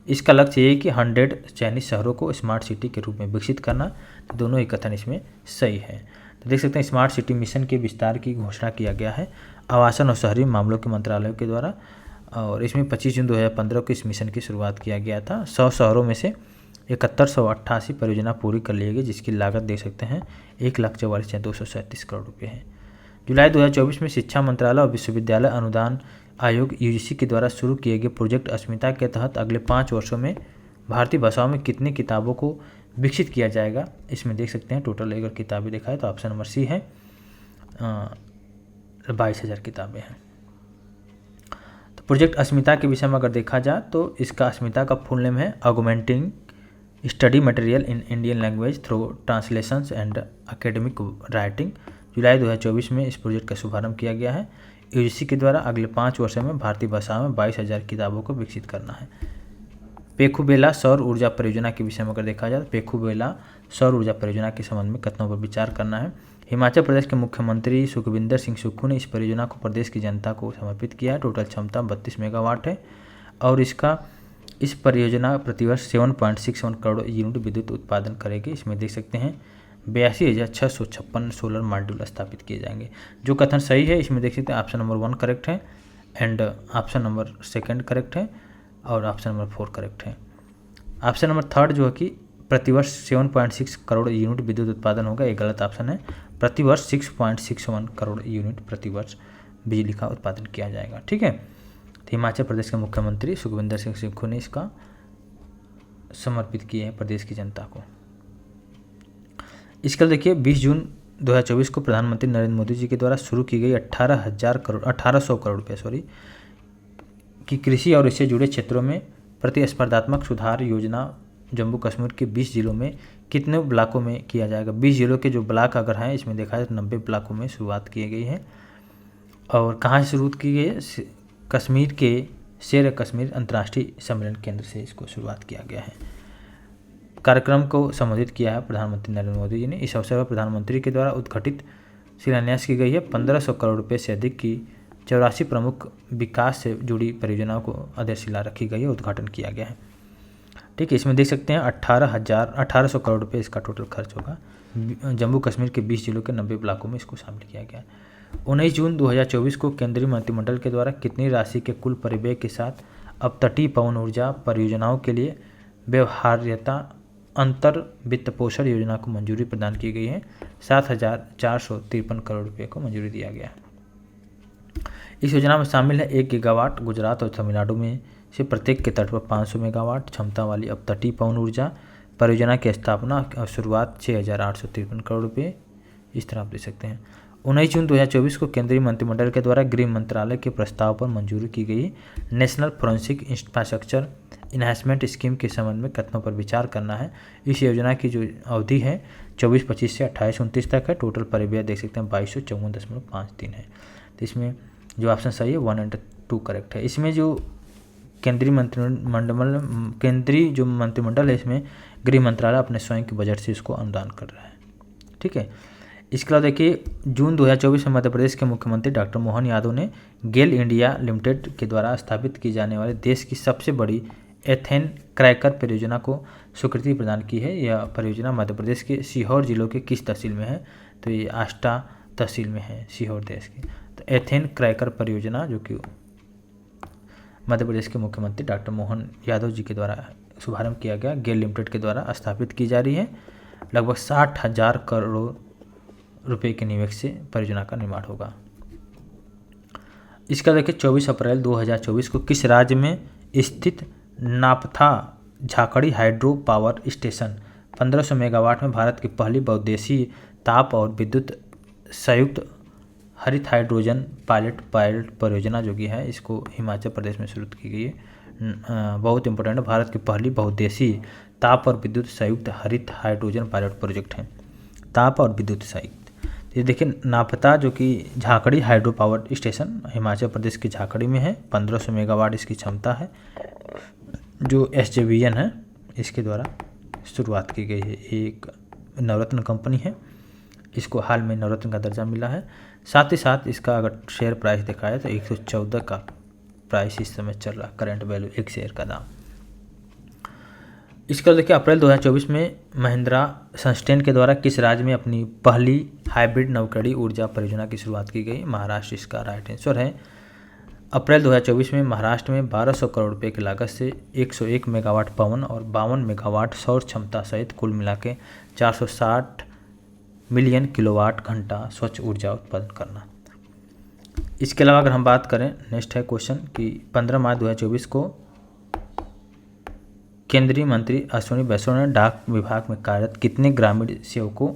इसका लक्ष्य ये है कि 100 चयनित शहरों को स्मार्ट सिटी के रूप में विकसित करना। तो दोनों ही कथन इसमें सही है। तो देख सकते हैं स्मार्ट सिटी मिशन के विस्तार की घोषणा किया गया है आवासन और शहरी मामलों के मंत्रालय के द्वारा, और इसमें 25 जून 2015 को इस मिशन की शुरुआत किया गया था। 100 शहरों में से 7188 परियोजना पूरी कर ली गई, जिसकी लागत देख सकते हैं 1,44,237 करोड़ रुपये है। जुलाई 2024 में शिक्षा मंत्रालय और विश्वविद्यालय अनुदान आयोग UGC के द्वारा शुरू किए गए प्रोजेक्ट अस्मिता के तहत अगले 5 वर्षों में भारतीय भाषाओं में कितनी किताबों को विकसित किया जाएगा? इसमें देख सकते हैं टोटल अगर किताबें देखा है तो ऑप्शन नंबर सी है, 22,000 किताबें हैं। तो प्रोजेक्ट अस्मिता के विषय में अगर देखा जाए तो इसका अस्मिता का फुल नेम है augmenting study material in Indian language through translations and academic writing. जुलाई 2024 में इस प्रोजेक्ट का शुभारंभ किया गया है। UGC के द्वारा अगले 5 वर्षों में भारतीय भाषाओं में 22,000 किताबों को विकसित करना है। पेखुबेला सौर ऊर्जा परियोजना के विषय में अगर देखा जाए तो पेखुबेला सौर ऊर्जा परियोजना के संबंध में कथनों पर विचार करना है। हिमाचल प्रदेश के मुख्यमंत्री सुखविंदर सिंह सुक्खू ने इस परियोजना को प्रदेश की जनता को समर्पित किया है। टोटल क्षमता 32 मेगावाट है और इस परियोजना प्रतिवर्ष 7.61 करोड़ यूनिट विद्युत उत्पादन करेगी। इसमें देख सकते हैं 82,656 सोलर मॉड्यूल स्थापित किए जाएंगे। जो कथन सही है इसमें देख सकते हैं ऑप्शन नंबर 1 करेक्ट है, एंड ऑप्शन नंबर 2 करेक्ट है, और ऑप्शन नंबर 4 करेक्ट है। ऑप्शन नंबर 3 जो है कि प्रतिवर्ष 7.6 करोड़ यूनिट विद्युत उत्पादन होगा, ये गलत ऑप्शन है। प्रतिवर्ष 6.61 करोड़ यूनिट प्रतिवर्ष बिजली का उत्पादन किया जाएगा। ठीक है, तो हिमाचल प्रदेश के मुख्यमंत्री सुखविंदर सिंह सुक्खू ने इसका समर्पित किया है प्रदेश की जनता को। इसके देखिए 20 जून 2024 को प्रधानमंत्री नरेंद्र मोदी जी के द्वारा शुरू की गई 1,800 करोड़ रुपये की कृषि और इससे जुड़े क्षेत्रों में प्रतिस्पर्धात्मक सुधार योजना जम्मू कश्मीर के 20 जिलों में कितने ब्लॉकों में किया जाएगा? 20 जिलों के जो ब्लॉक अगर हैं इसमें देखा जाए तो 90 ब्लॉकों में शुरुआत की गई है। और कहाँ से शुरुआत की गई है? कश्मीर के शेर कश्मीर अंतर्राष्ट्रीय सम्मेलन केंद्र से इसको शुरुआत किया गया है। कार्यक्रम को संबोधित किया है प्रधानमंत्री नरेंद्र मोदी जी ने। इस अवसर पर प्रधानमंत्री के द्वारा उद्घाटित शिलान्यास की गई है 1,500 करोड़ रुपये से अधिक की 84 प्रमुख विकास से जुड़ी परियोजनाओं को आधारशिला रखी गई है, उद्घाटन किया गया है। ठीक है, इसमें देख सकते हैं 1,800 करोड़ रुपये इसका टोटल खर्च होगा। जम्मू कश्मीर के 20 जिलों के 90 ब्लॉकों में इसको शामिल किया गया है। 19 जून 2024 को केंद्रीय मंत्रिमंडल के द्वारा कितनी राशि के कुल परिव्यय के साथ अपतटीय पवन ऊर्जा परियोजनाओं के लिए व्यवहार्यता अंतर वित्त पोषण योजना को मंजूरी प्रदान की गई है? 7,453 करोड़ रुपये को मंजूरी दिया गया। इस योजना में शामिल है 1 गीगावाट गुजरात और तमिलनाडु में से प्रत्येक के तट पर 500 मेगावाट क्षमता वाली अपतटीय पवन ऊर्जा परियोजना की स्थापना और शुरुआत 6,853 करोड़ रुपये। इस तरह आप दे सकते हैं। 19 जून 2024 को केंद्रीय मंत्रिमंडल के द्वारा गृह मंत्रालय के प्रस्ताव पर मंजूरी की गई national forensic infrastructure enhancement scheme के संबंध में कथनों पर विचार करना है। इस योजना की जो अवधि है 24-25 से 28-29 तक है। टोटल परिव्यय देख सकते हैं 2254.53 है। तो इसमें जो ऑप्शन सही है 1 और 2 करेक्ट है। इसमें जो केंद्रीय मंत्रिमंडल है इसमें गृह मंत्रालय अपने स्वयं के बजट से इसको अनुदान कर रहा है। ठीक है। इसके अलावा देखिए जून 2024 में मध्य प्रदेश के मुख्यमंत्री डॉक्टर मोहन यादव ने गेल इंडिया लिमिटेड के द्वारा स्थापित की जाने वाले देश की सबसे बड़ी एथेन क्रैकर परियोजना को स्वीकृति प्रदान की है। यह परियोजना मध्य प्रदेश के सीहोर जिलों के किस तहसील में है? तो ये आष्टा तहसील में है सीहोर देश की। तो एथेन क्रैकर परियोजना जो कि मध्य प्रदेश के मुख्यमंत्री डॉक्टर मोहन यादव जी के द्वारा शुभारंभ किया गया, गेल लिमिटेड के द्वारा स्थापित की जा रही है। लगभग 60,000 करोड़ रुपए के निवेश से परियोजना का निर्माण होगा। इसका देखिए 24 अप्रैल 2024 को किस राज्य में स्थित नापथा Jhakri hydro power station 1500 megawatt में भारत की पहली बहुउद्देशीय ताप और विद्युत संयुक्त हरित हाइड्रोजन पायलट परियोजना जो कि है इसको हिमाचल प्रदेश में शुरू की गई है। बहुत इंपॉर्टेंट है, भारत की पहली बहुउद्देशीय ताप और विद्युत संयुक्त हरित हाइड्रोजन पायलट प्रोजेक्ट है। ताप और विद्युत संयुक्त ये देखिए नापता जो कि Jhakri hydro power station Himachal Pradesh के झाकड़ी में है। 1500 मेगावाट इसकी क्षमता है। जो SJVN है इसके द्वारा शुरुआत की गई है। एक नवरत्न कंपनी है, इसको हाल में नवरत्न का दर्जा मिला है। साथ ही साथ इसका अगर शेयर प्राइस देखा है तो 114 का प्राइस इस समय चल रहा, करंट वैल्यू एक शेयर का दाम। इसका देखिए अप्रैल 2024 में महिंद्रा सस्टेन के द्वारा किस राज्य में अपनी पहली हाइब्रिड नवकड़ी ऊर्जा परियोजना की शुरुआत की गई? महाराष्ट्र इसका राइट आंसर है। अप्रैल 2024 में महाराष्ट्र में 1200 करोड़ रुपए की लागत से 101 मेगावाट पवन और 52 मेगावाट सौर क्षमता सहित कुल मिला के 460 मिलियन किलोवाट घंटा स्वच्छ ऊर्जा उत्पादन करना। इसके अलावा अगर हम बात करें नेक्स्ट है क्वेश्चन कि 15 मार्च 2024 को केंद्रीय मंत्री अश्विनी वैष्णव ने डाक विभाग में कार्यरत कितने ग्रामीण सेवकों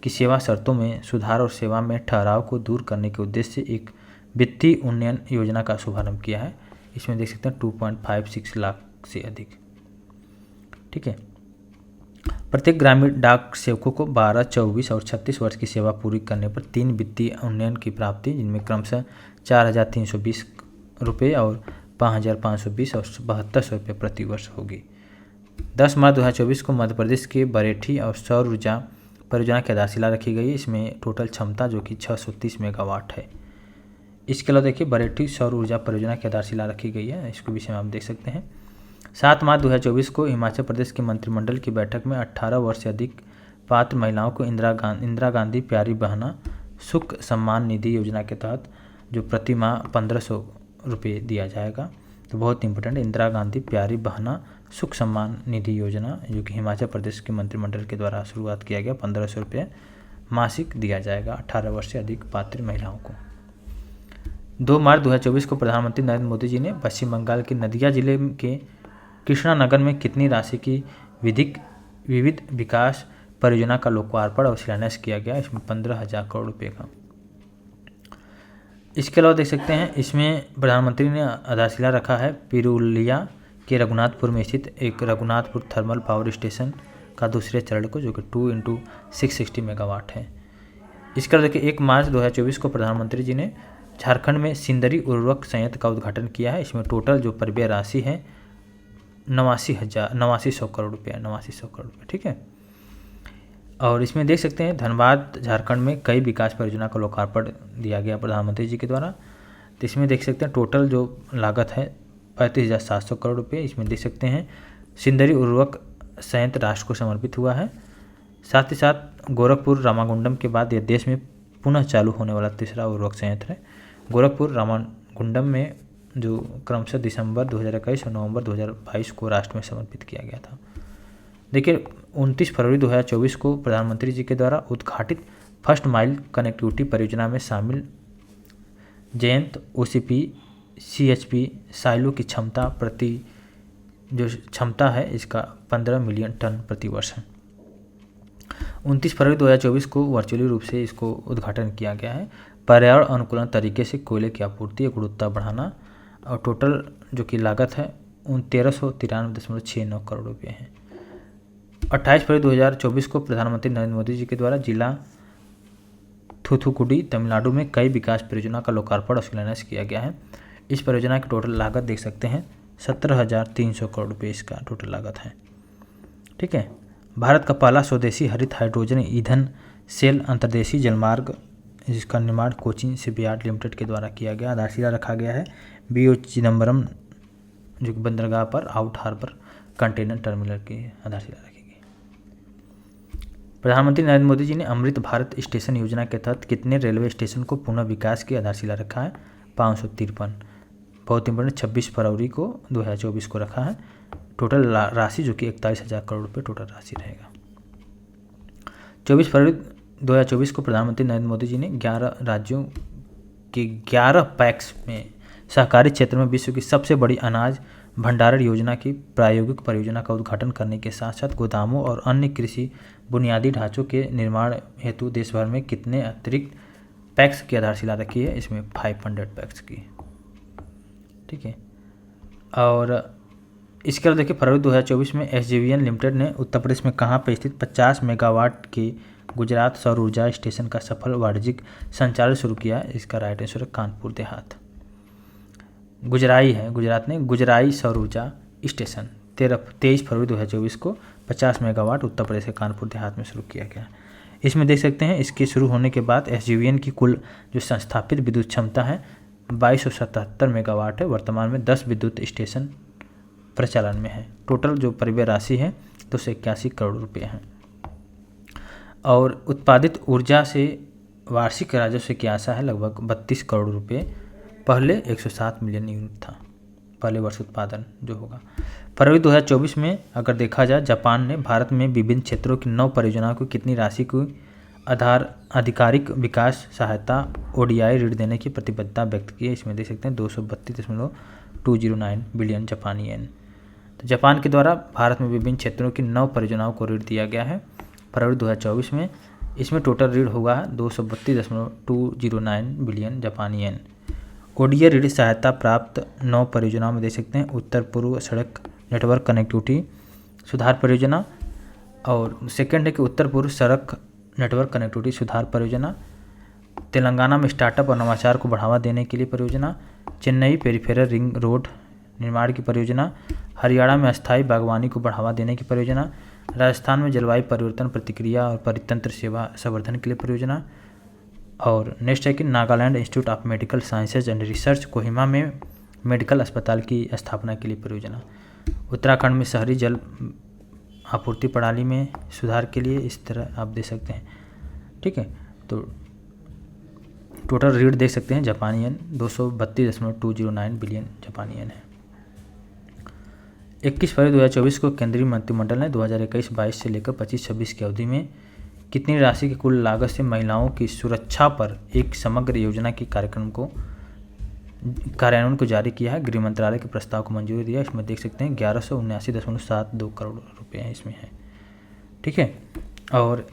की सेवा शर्तों में सुधार और सेवा में ठहराव को दूर करने के उद्देश्य से एक वित्तीय उन्नयन योजना का शुभारंभ किया है? इसमें देख सकते हैं 2.56 लाख से अधिक। ठीक है। प्रत्येक ग्रामीण डाक सेवकों को 12, 24 और 36 वर्ष की सेवा पूरी करने पर 3 वित्तीय उन्नयन की प्राप्ति जिनमें क्रमशः 4,320 रुपये और 5,520 और 7200 रुपये प्रति वर्ष होगी। 10 मार्च 2024 को मध्य प्रदेश के बरेठी और सौर ऊर्जा परियोजना की आधारशिला रखी गई है। इसमें टोटल क्षमता जो कि 630 मेगावाट है। इसके अलावा देखिए बरेठी सौर ऊर्जा परियोजना की आधारशिला रखी गई है, इसको विषय में आप देख सकते हैं। 7 मार्च 2024 को हिमाचल प्रदेश के मंत्रिमंडल की बैठक में 18 वर्ष से अधिक पात्र महिलाओं को इंदिरा गांधी प्यारी बहना सुख सम्मान निधि योजना के तहत जो प्रति माह 1500 रुपये दिया जाएगा। तो बहुत इंपॉर्टेंट है, इंदिरा गांधी प्यारी बहना सुख सम्मान निधि योजना जो कि हिमाचल प्रदेश के मंत्रिमंडल के द्वारा शुरुआत किया गया। 1500 रुपये मासिक दिया जाएगा 18 वर्ष से अधिक पात्र महिलाओं को। 2 मार्च 2024 को प्रधानमंत्री नरेंद्र मोदी जी ने पश्चिम बंगाल के नदिया जिले के कृष्णानगर में कितनी राशि की विविध विकास परियोजना का लोकार्पण और शिलान्यास किया गया? इसमें 15,000 करोड़ रुपये का। इसके अलावा देख सकते हैं इसमें प्रधानमंत्री ने आधारशिला रखा है पिरुलिया के रघुनाथपुर में स्थित एक रघुनाथपुर थर्मल पावर स्टेशन का दूसरे चरण को जो कि 2x660 मेगावाट है। इसके अलावा देखिए 1 मार्च 2024 को प्रधानमंत्री जी ने झारखंड में सिंदरी उर्वरक संयंत्र का उद्घाटन किया है। इसमें टोटल जो परिव्यय राशि है 89,100 करोड़ रुपये 8900 करोड़ रुपये। ठीक है। और इसमें देख सकते हैं धनबाद झारखंड में कई विकास परियोजना का लोकार्पण दिया गया प्रधानमंत्री जी के द्वारा। तो इसमें देख सकते हैं टोटल जो लागत है 35,700 करोड़ रुपये। इसमें देख सकते हैं सिंदरी उर्वरक संयंत्र राष्ट्र को समर्पित हुआ है। साथ ही साथ गोरखपुर रामागुंडम के बाद यह देश में पुनः चालू होने वाला तीसरा उर्वरक संयंत्र है। गोरखपुर रामागुंडम में जो क्रमशः दिसंबर 2021 और नवंबर 2022 को राष्ट्र में समर्पित किया गया था। देखिए 29 फरवरी 2024 को प्रधानमंत्री जी के द्वारा उद्घाटित फर्स्ट माइल कनेक्टिविटी परियोजना में शामिल जयंत OCP CHP साइलो की क्षमता है इसका 15 मिलियन टन प्रति वर्ष है। 29 फरवरी 2024 को वर्चुअली रूप से इसको उद्घाटन किया गया है। पर्यावरण अनुकूलन तरीके से कोयले की आपूर्ति और गुणवत्ता बढ़ाना, और टोटल जो कि लागत है 1393.69 करोड़ रुपये है। 28 फरवरी 2024 को प्रधानमंत्री नरेंद्र मोदी जी के द्वारा जिला थूथुकुडी तमिलनाडु में कई विकास परियोजना का लोकार्पण और शिलान्यास किया गया है। इस परियोजना की टोटल लागत देख सकते हैं 17,300 करोड़ रुपये इसका टोटल लागत है। ठीक है। भारत का पहला स्वदेशी हरित हाइड्रोजन ईंधन सेल अंतर्देशीय जलमार्ग जिसका निर्माण कोचीन शिपयार्ड लिमिटेड के द्वारा किया गया, आधारशिला रखा गया है BO चिदम्बरम जो कि बंदरगाह पर आउट हार्बर कंटेनर टर्मिनल की आधारशिला रखी गई। प्रधानमंत्री नरेंद्र मोदी जी ने अमृत भारत स्टेशन योजना के तहत कितने रेलवे स्टेशन को पुनः विकास की आधारशिला रखा है? 553। बहुत इंपॉर्टेंट 26 फरवरी को 2024 को रखा है। टोटल राशि जो कि 41,000 करोड़ रुपये टोटल राशि रहेगा। 24 फरवरी 2024 को प्रधानमंत्री नरेंद्र मोदी जी ने 11 राज्यों के 11 पैक्स में सहकारी क्षेत्र में विश्व की सबसे बड़ी अनाज भंडारण योजना की प्रायोगिक परियोजना का उद्घाटन करने के साथ साथ गोदामों और अन्य कृषि बुनियादी ढांचों के निर्माण हेतु देश भर में कितने अतिरिक्त पैक्स की आधारशिला रखी है? इसमें 500 पैक्स की। ठीक है। और इसके अलावा देखिए फरवरी 2024 में SJVN लिमिटेड ने उत्तर प्रदेश में कहाँ पर स्थित 50 मेगावाट के गुजरात सौर ऊर्जा स्टेशन का सफल वाणिज्यिक संचालन शुरू किया। इसका राइट आंसर है कानपुर देहात। गुजराई है, गुजरात ने गुजराई सौर ऊर्जा स्टेशन 23 फरवरी 2024 को 50 मेगावाट उत्तर प्रदेश के कानपुर देहात में शुरू किया गया। इसमें देख सकते हैं इसके शुरू होने के बाद SJVN की कुल जो संस्थापित विद्युत क्षमता है 2277 मेगावाट है। वर्तमान में 10 विद्युत स्टेशन प्रचालन में है। टोटल जो परिव्यय राशि है 281 करोड़ रुपये है। और उत्पादित ऊर्जा से वार्षिक राजस्व की आशा है लगभग 32 करोड़ रुपये। पहले 107 मिलियन यूनिट था पहले वर्ष उत्पादन जो होगा। फरवरी 2024 में अगर देखा जाए जापान ने भारत में विभिन्न क्षेत्रों की 9 परियोजनाओं को कितनी राशि को आधिकारिक विकास सहायता ODI ऋण देने की प्रतिबद्धता व्यक्त की है? इसमें देख सकते हैं 232.209 बिलियन जापानी येन। तो जापान के द्वारा भारत में विभिन्न क्षेत्रों की 9 परियोजनाओं को ऋण दिया गया है फरवरी 2024 में। इसमें टोटल ऋण होगा 232.209 बिलियन जापानी येन। ODI ऋण सहायता प्राप्त 9 परियोजनाओं में देख सकते हैं उत्तर पूर्व सड़क नेटवर्क कनेक्टिविटी सुधार परियोजना, और सेकंड है कि उत्तर पूर्व सड़क नेटवर्क कनेक्टिविटी सुधार परियोजना, तेलंगाना में स्टार्टअप और नवाचार को बढ़ावा देने के लिए परियोजना, चेन्नई पेरिफेरल रिंग रोड निर्माण की परियोजना, हरियाणा में अस्थायी बागवानी को बढ़ावा देने की परियोजना, राजस्थान में जलवायु परिवर्तन प्रतिक्रिया और परितंत्र सेवा संवर्धन के लिए परियोजना, और नेक्स्ट है कि Nagaland institute of medical sciences and research Kohima में मेडिकल अस्पताल की स्थापना के लिए परियोजना, उत्तराखंड में शहरी जल आपूर्ति प्रणाली में सुधार के लिए। इस तरह आप दे सकते हैं। ठीक है। तो टोटल ऋण देख सकते हैं जापानी येन 232.209 बिलियन जापानी येन है। 21 फरवरी 2024 को केंद्रीय मंत्रिमंडल ने 2021-22 से लेकर 25-26 की अवधि में कितनी राशि की कुल लागत से महिलाओं की सुरक्षा पर एक समग्र योजना की कार्यान्वयन को जारी किया है? गृह मंत्रालय के प्रस्ताव को मंजूरी दिया। इसमें देख सकते हैं 1179.72 करोड़ रुपये हैं इसमें है। ठीक है। और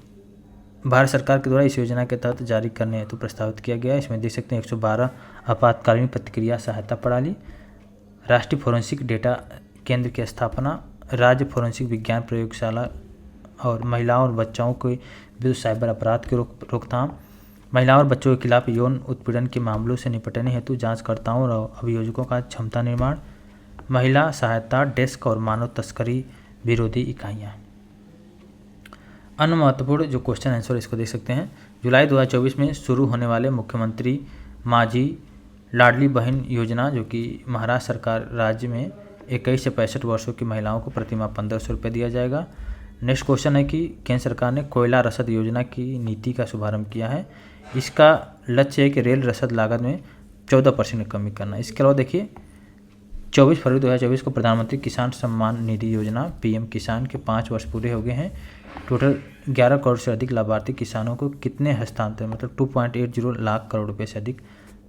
भारत सरकार के द्वारा इस योजना के तहत जारी करने हेतु प्रस्तावित किया गया है। इसमें देख सकते हैं 112 आपातकालीन प्रतिक्रिया सहायता प्रणाली, राष्ट्रीय फोरेंसिक डेटा केंद्र की स्थापना, राज्य फोरेंसिक विज्ञान प्रयोगशाला, और महिलाओं और बच्चों के विरुद्ध साइबर अपराध की रोकथाम, महिलाओं और बच्चों के खिलाफ यौन उत्पीड़न के मामलों से निपटने हेतु जांचकर्ताओं और अभियोजकों का क्षमता निर्माण, महिला सहायता डेस्क और मानव तस्करी विरोधी इकाइयाँ। अन्य महत्वपूर्ण जो क्वेश्चन आंसर इसको देख सकते हैं। जुलाई 2024 में शुरू होने वाले मुख्यमंत्री माझी लाडली बहन योजना जो कि महाराष्ट्र सरकार राज्य में 21 से 65 वर्षों की महिलाओं को प्रतिमाह 1500 रुपये दिया जाएगा। नेक्स्ट क्वेश्चन है कि केंद्र सरकार ने कोयला रसद योजना की नीति का शुभारंभ किया है। इसका लक्ष्य है कि रेल रसद लागत में 14% की कमी करना। इसके अलावा देखिए 24 फरवरी 2024 को प्रधानमंत्री किसान सम्मान निधि योजना पीएम किसान के 5 वर्ष पूरे हो गए हैं। टोटल 11 करोड़ से अधिक लाभार्थी किसानों को कितने हस्तांतरण मतलब 2.80 लाख करोड़ रुपये से अधिक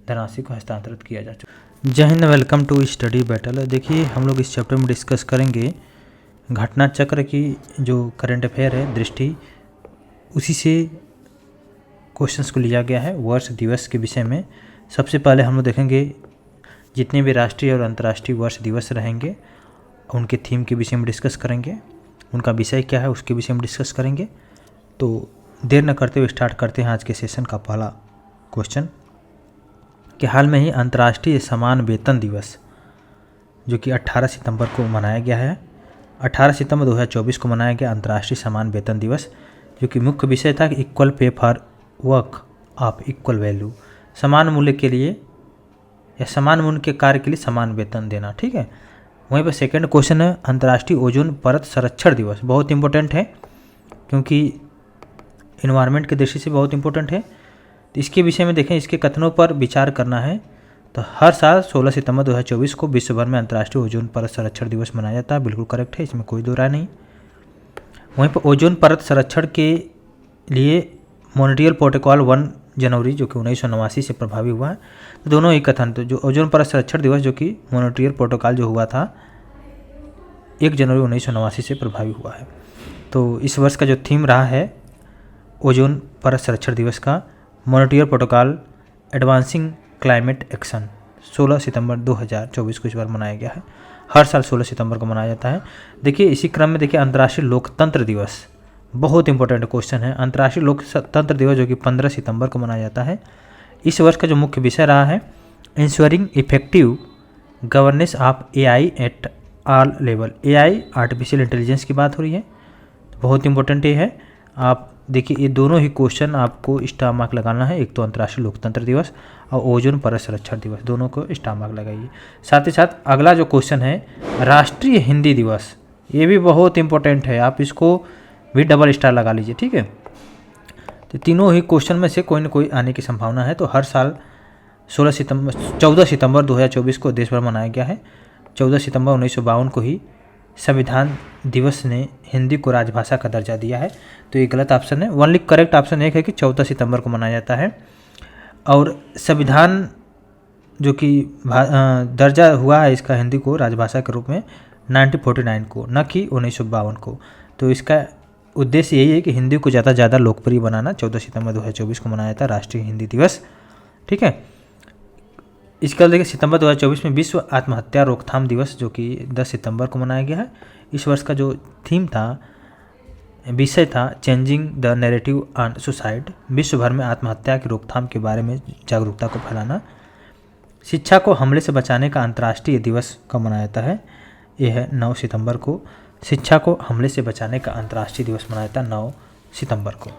धनराशि को हस्तांतरित किया जा चुका। जय हिंद, वेलकम टू स्टडी बैटल। देखिए हम लोग इस चैप्टर में डिस्कस करेंगे घटना चक्र की जो करंट अफेयर है दृष्टि, उसी से क्वेश्चंस को लिया गया है वर्ष दिवस के विषय में। सबसे पहले हम लोग देखेंगे जितने भी राष्ट्रीय और अंतर्राष्ट्रीय वर्ष दिवस रहेंगे उनके थीम के विषय में डिस्कस करेंगे, उनका विषय क्या है उसके विषय में डिस्कस करेंगे। तो देर न करते हुए स्टार्ट करते हैं आज के सेशन का पहला क्वेश्चन कि हाल में ही अंतर्राष्ट्रीय समान वेतन दिवस जो कि 18 सितंबर को मनाया गया है। 18 सितंबर 2024 को मनाया गया अंतर्राष्ट्रीय समान वेतन दिवस, जो कि मुख्य विषय था कि equal pay for work of equal value, समान मूल्य के लिए या समान मूल्य के कार्य के लिए समान वेतन देना। ठीक है। वहीं पर सेकंड क्वेश्चन है अंतर्राष्ट्रीय ओजोन परत संरक्षण दिवस। बहुत इंपॉर्टेंट है क्योंकि इन्वायरमेंट की दृष्टि से बहुत इंपॉर्टेंट है। तो इसके विषय में देखें, इसके कथनों पर विचार करना है। तो हर साल 16 सितंबर 2024 को विश्व भर में अंतर्राष्ट्रीय ओजोन परत संरक्षण दिवस मनाया जाता है। बिल्कुल करेक्ट है, इसमें कोई दो राय नहीं। वहीं पर ओजोन परत संरक्षण के लिए मॉन्ट्रियल प्रोटोकॉल 1 जनवरी जो कि 1989 से प्रभावी हुआ है। तो दोनों ही कथन, तो जो ओजोन परत संरक्षण दिवस जो कि मॉन्ट्रियल प्रोटोकॉल जो हुआ था 1 जनवरी 1989 से प्रभावी हुआ है। तो इस वर्ष का जो थीम रहा है ओजोन परत संरक्षण दिवस का Montreal protocol advancing climate action 16 सितंबर 2024 को इस बार मनाया गया है। हर साल 16 सितंबर को मनाया जाता है। देखिए इसी क्रम में देखिए अंतर्राष्ट्रीय लोकतंत्र दिवस, बहुत इंपॉर्टेंट क्वेश्चन है। अंतर्राष्ट्रीय लोकतंत्र दिवस जो कि 15 सितंबर को मनाया जाता है। इस वर्ष का जो मुख्य विषय रहा है ensuring effective governance of AI at all level. AI artificial intelligence की बात हो रही है, तो बहुत इंपॉर्टेंट ये है। आप देखिए ये दोनों ही क्वेश्चन आपको स्टार मार्क लगाना है, एक तो अंतर्राष्ट्रीय लोकतंत्र दिवस और ओजोन परत संरक्षण दिवस, दोनों को स्टार मार्क लगाइए। साथ ही साथ अगला जो क्वेश्चन है राष्ट्रीय हिंदी दिवस, ये भी बहुत इंपॉर्टेंट है, आप इसको भी डबल स्टार लगा लीजिए। ठीक है। तो तीनों ही क्वेश्चन में से कोई न कोई आने की संभावना है। तो हर साल 14 सितंबर 2024 को देश भर मनाया गया है। 14 सितंबर 1952 को ही संविधान दिवस ने हिंदी को राजभाषा का दर्जा दिया है। तो ये गलत ऑप्शन है। ओनली करेक्ट ऑप्शन एक है कि 14 सितंबर को मनाया जाता है। और संविधान जो कि दर्जा हुआ है इसका हिंदी को राजभाषा के रूप में 1949 को, न कि 1952 को। तो इसका उद्देश्य यही है कि हिंदी को ज़्यादा से ज़्यादा लोकप्रिय बनाना। 14 सितंबर 2024 को मनाया जाता है राष्ट्रीय हिंदी दिवस। ठीक है। इसके बाद देखिए सितंबर 2024 में विश्व आत्महत्या रोकथाम दिवस जो कि 10 सितंबर को मनाया गया है। इस वर्ष का जो थीम था, विषय था changing the narrative on suicide, विश्व भर में आत्महत्या की रोकथाम के बारे में जागरूकता को फैलाना। शिक्षा को हमले से बचाने का अंतर्राष्ट्रीय दिवस कब मनाया जाता है, यह है 9 सितंबर को। शिक्षा को हमले से बचाने का अंतर्राष्ट्रीय दिवस मनाया जाता है 9 सितंबर को।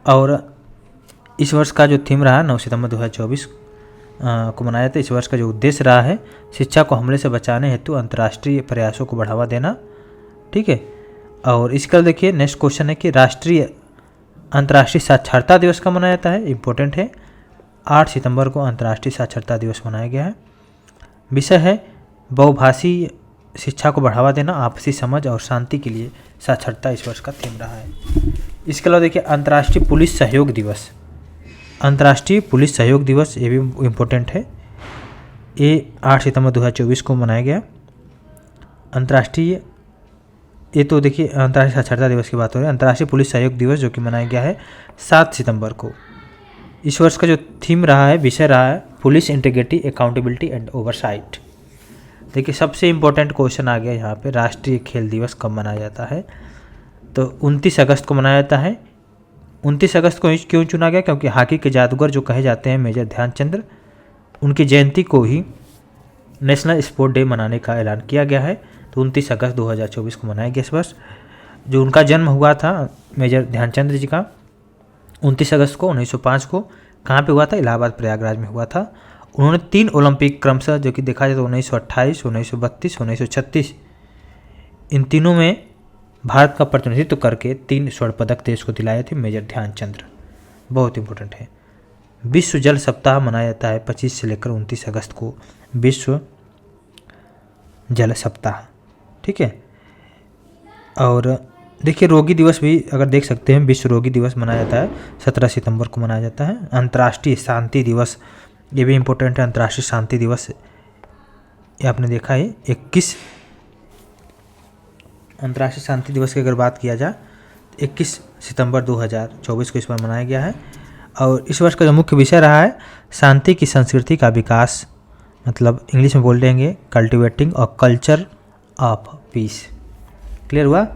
और इस वर्ष का जो थीम रहा 9 सितंबर 2024 को मनाया जाता है। इस वर्ष का जो उद्देश्य रहा है शिक्षा को हमले से बचाने हेतु अंतर्राष्ट्रीय प्रयासों को बढ़ावा देना। ठीक है। और इसका देखिए नेक्स्ट क्वेश्चन है कि अंतर्राष्ट्रीय साक्षरता दिवस कब मनाया जाता है, इंपॉर्टेंट है। 8 सितंबर को अंतर्राष्ट्रीय साक्षरता दिवस मनाया गया है। विषय है बहुभाषी शिक्षा को बढ़ावा देना, आपसी समझ और शांति के लिए साक्षरता इस वर्ष का थीम रहा है। इसके अलावा देखिए अंतर्राष्ट्रीय पुलिस सहयोग दिवस, अंतर्राष्ट्रीय पुलिस सहयोग दिवस ये भी इम्पोर्टेंट है। ये 8 सितंबर 2024 को मनाया गया। अंतर्राष्ट्रीय, ये तो देखिए अंतर्राष्ट्रीय साक्षरता दिवस की बात हो रही है। अंतर्राष्ट्रीय पुलिस सहयोग दिवस जो कि मनाया गया है 7 सितंबर को। इस वर्ष का जो थीम रहा है, विषय रहा है police integrity, accountability and oversight. देखिए सबसे इम्पोर्टेंट क्वेश्चन आ गया यहाँ पे, राष्ट्रीय खेल दिवस कब मनाया जाता है, तो 29 अगस्त को मनाया जाता है। 29 अगस्त को क्यों चुना गया, क्योंकि हॉकी के जादूगर जो कहे जाते हैं मेजर ध्यानचंद, उनकी जयंती को ही नेशनल स्पोर्ट डे मनाने का ऐलान किया गया है। तो 29 अगस्त 2024 को मनाया गया इस वर्ष। जो उनका जन्म हुआ था मेजर ध्यानचंद जी का 29 अगस्त को 1905 को, कहाँ पे हुआ था, इलाहाबाद प्रयागराज में हुआ था। उन्होंने 3 ओलंपिक क्रमशः जो कि देखा जाए तो 1928, 1932, 1936, इन तीनों में भारत का प्रतिनिधित्व करके 3 स्वर्ण पदक देश को दिलाए थे मेजर ध्यानचंद। बहुत इंपॉर्टेंट है। विश्व जल सप्ताह मनाया जाता है 25 से लेकर 29 अगस्त को, विश्व जल सप्ताह, ठीक है। और देखिए रोगी दिवस भी अगर देख सकते हैं, विश्व रोगी दिवस मनाया जाता है 17 सितंबर को मनाया जाता है। अंतर्राष्ट्रीय शांति दिवस, ये भी इम्पोर्टेंट है। अंतर्राष्ट्रीय शांति दिवस ये आपने देखा है 21 अंतर्राष्ट्रीय शांति दिवस की अगर बात किया जाए 21 सितंबर 2024 को इस बार मनाया गया है। और इस वर्ष का जो मुख्य विषय रहा है शांति की संस्कृति का विकास, मतलब इंग्लिश में बोल देंगे कल्टिवेटिंग और कल्चर ऑफ पीस। क्लियर हुआ।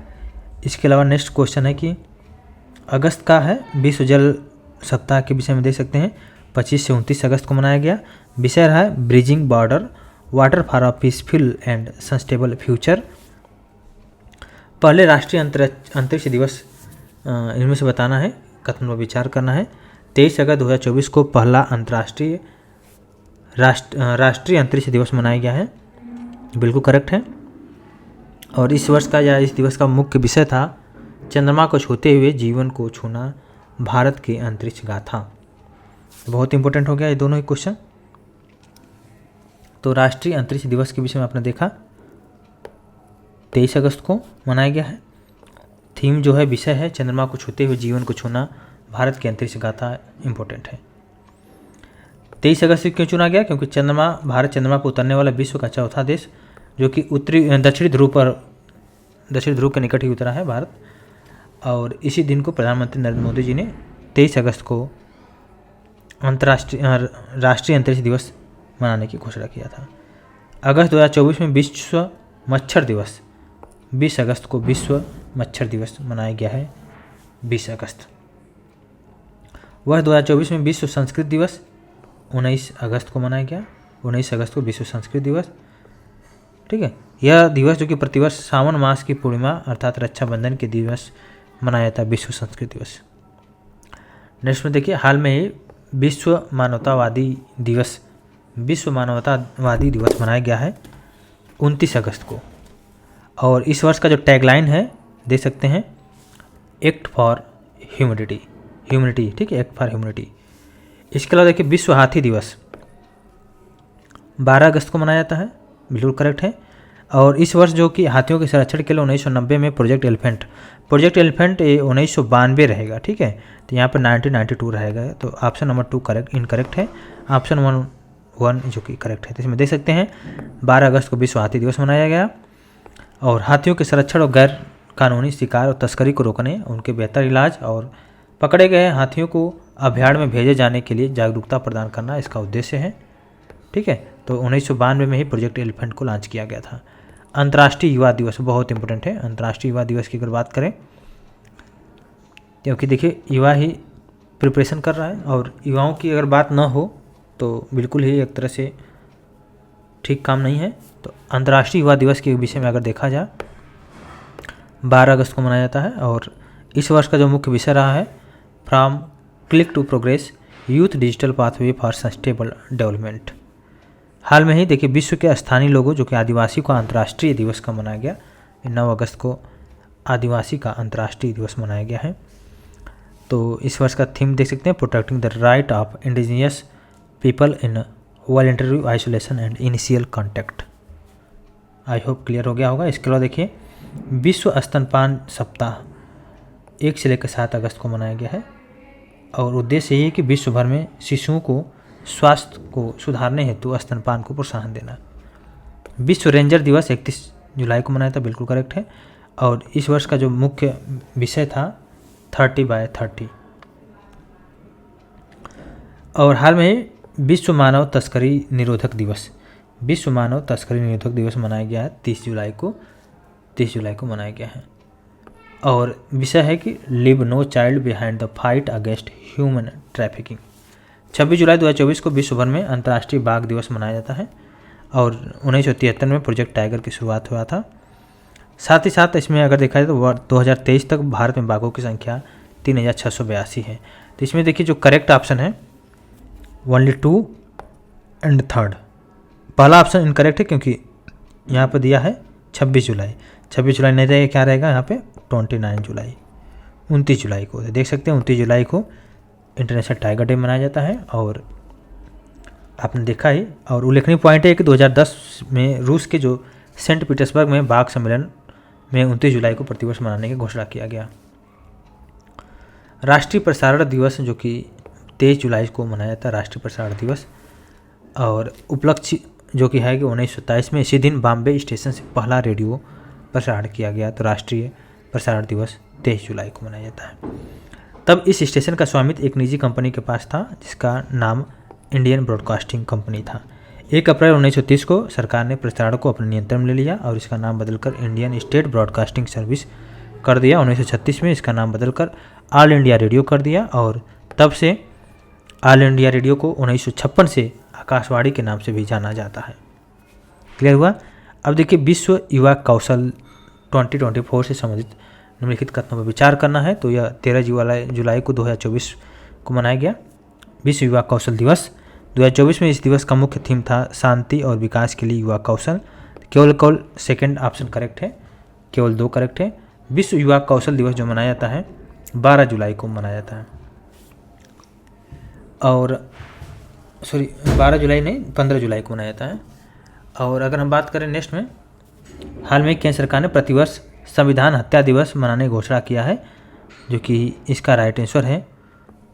इसके अलावा नेक्स्ट क्वेश्चन है कि अगस्त का है विश्व जल सप्ताह के विषय में देख सकते हैं 25 से 29 अगस्त को मनाया गया। विषय रहा है bridging border water for a peaceful and sustainable future. पहले राष्ट्रीय अंतरिक्ष दिवस इनमें से बताना है, कथन व विचार करना है। 23 अगस्त 2024 को पहला अंतर्राष्ट्रीय राष्ट्रीय अंतरिक्ष दिवस मनाया गया है, बिल्कुल करेक्ट है। और इस वर्ष का या इस दिवस का मुख्य विषय था चंद्रमा को छूते हुए जीवन को छूना, भारत की अंतरिक्ष गाथा। बहुत इंपॉर्टेंट हो गया ये दोनों ही क्वेश्चन। तो राष्ट्रीय अंतरिक्ष दिवस के विषय में आपने देखा 23 अगस्त को मनाया गया है। थीम जो है विषय है चंद्रमा को छूते हुए जीवन को छूना, भारत की अंतरिक्ष गाथा इम्पोर्टेंट है। 23 अगस्त क्यों चुना गया? क्योंकि भारत चंद्रमा पर उतरने वाला विश्व का चौथा देश जो कि दक्षिणी ध्रुव के निकट ही उतरा है भारत। और इसी दिन को प्रधानमंत्री नरेंद्र मोदी जी ने 23 अगस्त को राष्ट्रीय अंतरिक्ष दिवस मनाने की घोषणा किया था। अगस्त 2024 में विश्व मच्छर दिवस, 20 अगस्त को विश्व मच्छर दिवस मनाया गया है। 20 अगस्त वह 2024 में विश्व संस्कृत दिवस 19 अगस्त को मनाया गया। 19 अगस्त को विश्व संस्कृत दिवस, ठीक है। यह दिवस जो कि प्रतिवर्ष सावन मास की पूर्णिमा अर्थात रक्षाबंधन के दिवस मनाया जाता है, विश्व संस्कृत दिवस। नेक्स्ट में देखिए हाल में ही विश्व मानवतावादी दिवस मनाया गया है 29 अगस्त को। और इस वर्ष का जो टैगलाइन है देख सकते हैं एक्ट फॉर ह्यूमनिटी, ठीक है, एक्ट फॉर ह्यूमनिटी। इसके अलावा देखिए विश्व हाथी दिवस 12 अगस्त को मनाया जाता है, बिल्कुल करेक्ट है। और इस वर्ष जो कि हाथियों के संरक्षण के लिए 1990 में प्रोजेक्ट एलिफेंट 1992 रहेगा, ठीक है। तो यहाँ पर 1992 रहेगा, तो ऑप्शन नंबर 2 इनकरेक्ट है। ऑप्शन 1 जो कि करेक्ट है। तो इसमें देख सकते हैं 12 अगस्त को विश्व हाथी दिवस मनाया गया। और हाथियों के संरक्षण और गैर कानूनी शिकार और तस्करी को रोकने, उनके बेहतर इलाज और पकड़े गए हाथियों को अभयारण्य में भेजे जाने के लिए जागरूकता प्रदान करना इसका उद्देश्य है, ठीक है। तो 1992 में ही प्रोजेक्ट एलिफेंट को लॉन्च किया गया था। अंतर्राष्ट्रीय युवा दिवस बहुत इंपॉर्टेंट है। अंतर्राष्ट्रीय युवा दिवस की अगर बात करें, क्योंकि देखिए युवा ही प्रिपरेशन कर रहा है और युवाओं की अगर बात ना हो तो बिल्कुल ही एक तरह से ठीक काम नहीं है। तो अंतर्राष्ट्रीय युवा दिवस के विषय में अगर देखा जाए 12 अगस्त को मनाया जाता है। और इस वर्ष का जो मुख्य विषय रहा है from click to progress youth digital pathway for sustainable development. हाल में ही देखिए विश्व के स्थानीय लोगों जो कि आदिवासी का अंतर्राष्ट्रीय दिवस का मनाया गया। 9 अगस्त को आदिवासी का अंतर्राष्ट्रीय दिवस मनाया गया है। तो इस वर्ष का थीम देख सकते हैं protecting the right of indigenous people in voluntary isolation and initial contact. I hope clear हो गया होगा। इसके अलावा देखिए विश्व स्तनपान सप्ताह 1 से लेकर 7 अगस्त को मनाया गया है। और उद्देश्य ये है कि विश्व भर में शिशुओं को स्वास्थ्य को सुधारने हेतु स्तनपान को प्रोत्साहन देना। विश्व रेंजर दिवस 31 जुलाई को मनाया था, बिल्कुल करेक्ट है। और इस वर्ष का जो मुख्य विषय था 30x30। और हाल में विश्व मानव तस्करी निरोधक दिवस मनाया गया है 30 जुलाई को मनाया गया है। और विषय है कि leave no child behind the fight against human trafficking. 26 जुलाई 2024 को विश्व भर में अंतर्राष्ट्रीय बाघ दिवस मनाया जाता है। और 1973 में प्रोजेक्ट टाइगर की शुरुआत हुआ था। साथ ही साथ इसमें अगर देखा जाए तो 2023 तक भारत में बाघों की संख्या 3682 है। तो इसमें देखिए जो करेक्ट ऑप्शन है ओनली 2 एंड 3। पहला ऑप्शन इनकरेक्ट है क्योंकि यहाँ पर दिया है 26 जुलाई नहीं रहेगा, क्या रहेगा यहाँ पे 29 जुलाई, 29 जुलाई को देख सकते हैं 29 जुलाई को इंटरनेशनल टाइगर डे मनाया जाता है। और आपने देखा ही, और उल्लेखनीय पॉइंट है कि 2010 में रूस के जो सेंट पीटर्सबर्ग में बाघ सम्मेलन में 29 जुलाई को प्रतिवर्ष मनाने की घोषणा किया गया। राष्ट्रीय प्रसारण दिवस जो कि 23 जुलाई को मनाया जाता है, राष्ट्रीय प्रसारण दिवस। और उपलक्ष्य जो कि है कि 1927 में इसी दिन बॉम्बे स्टेशन से पहला रेडियो प्रसारण किया गया। तो राष्ट्रीय प्रसारण दिवस 23 जुलाई को मनाया जाता है। तब इस स्टेशन का स्वामित्व एक निजी कंपनी के पास था जिसका नाम इंडियन ब्रॉडकास्टिंग कंपनी था। 1 अप्रैल 1930 को सरकार ने प्रसारण को अपने नियंत्रण में ले लिया और इसका नाम बदलकर इंडियन स्टेट ब्रॉडकास्टिंग सर्विस कर दिया। 1936 में इसका नाम बदलकर ऑल इंडिया रेडियो कर दिया और तब से ऑल इंडिया रेडियो को 1956 से आकाशवाणी के नाम से भी जाना जाता है। क्लियर हुआ। अब देखिए विश्व युवा कौशल 2024 से संबंधित निम्नलिखित कथनों पर विचार करना है। तो यह 13 जुलाई को 2024 को मनाया गया विश्व युवा कौशल दिवस। 2024 में इस दिवस का मुख्य थीम था शांति और विकास के लिए युवा कौशल। केवल सेकंड ऑप्शन करेक्ट है, केवल 2 करेक्ट है। विश्व युवा कौशल दिवस जो मनाया जाता है 12 जुलाई को मनाया जाता है, और 12 जुलाई नहीं 15 जुलाई को मनाया जाता है। और अगर हम बात करें नेक्स्ट में, हाल में केंद्र सरकार ने प्रतिवर्ष संविधान हत्या दिवस मनाने की घोषणा किया है, जो कि इसका राइट आंसर है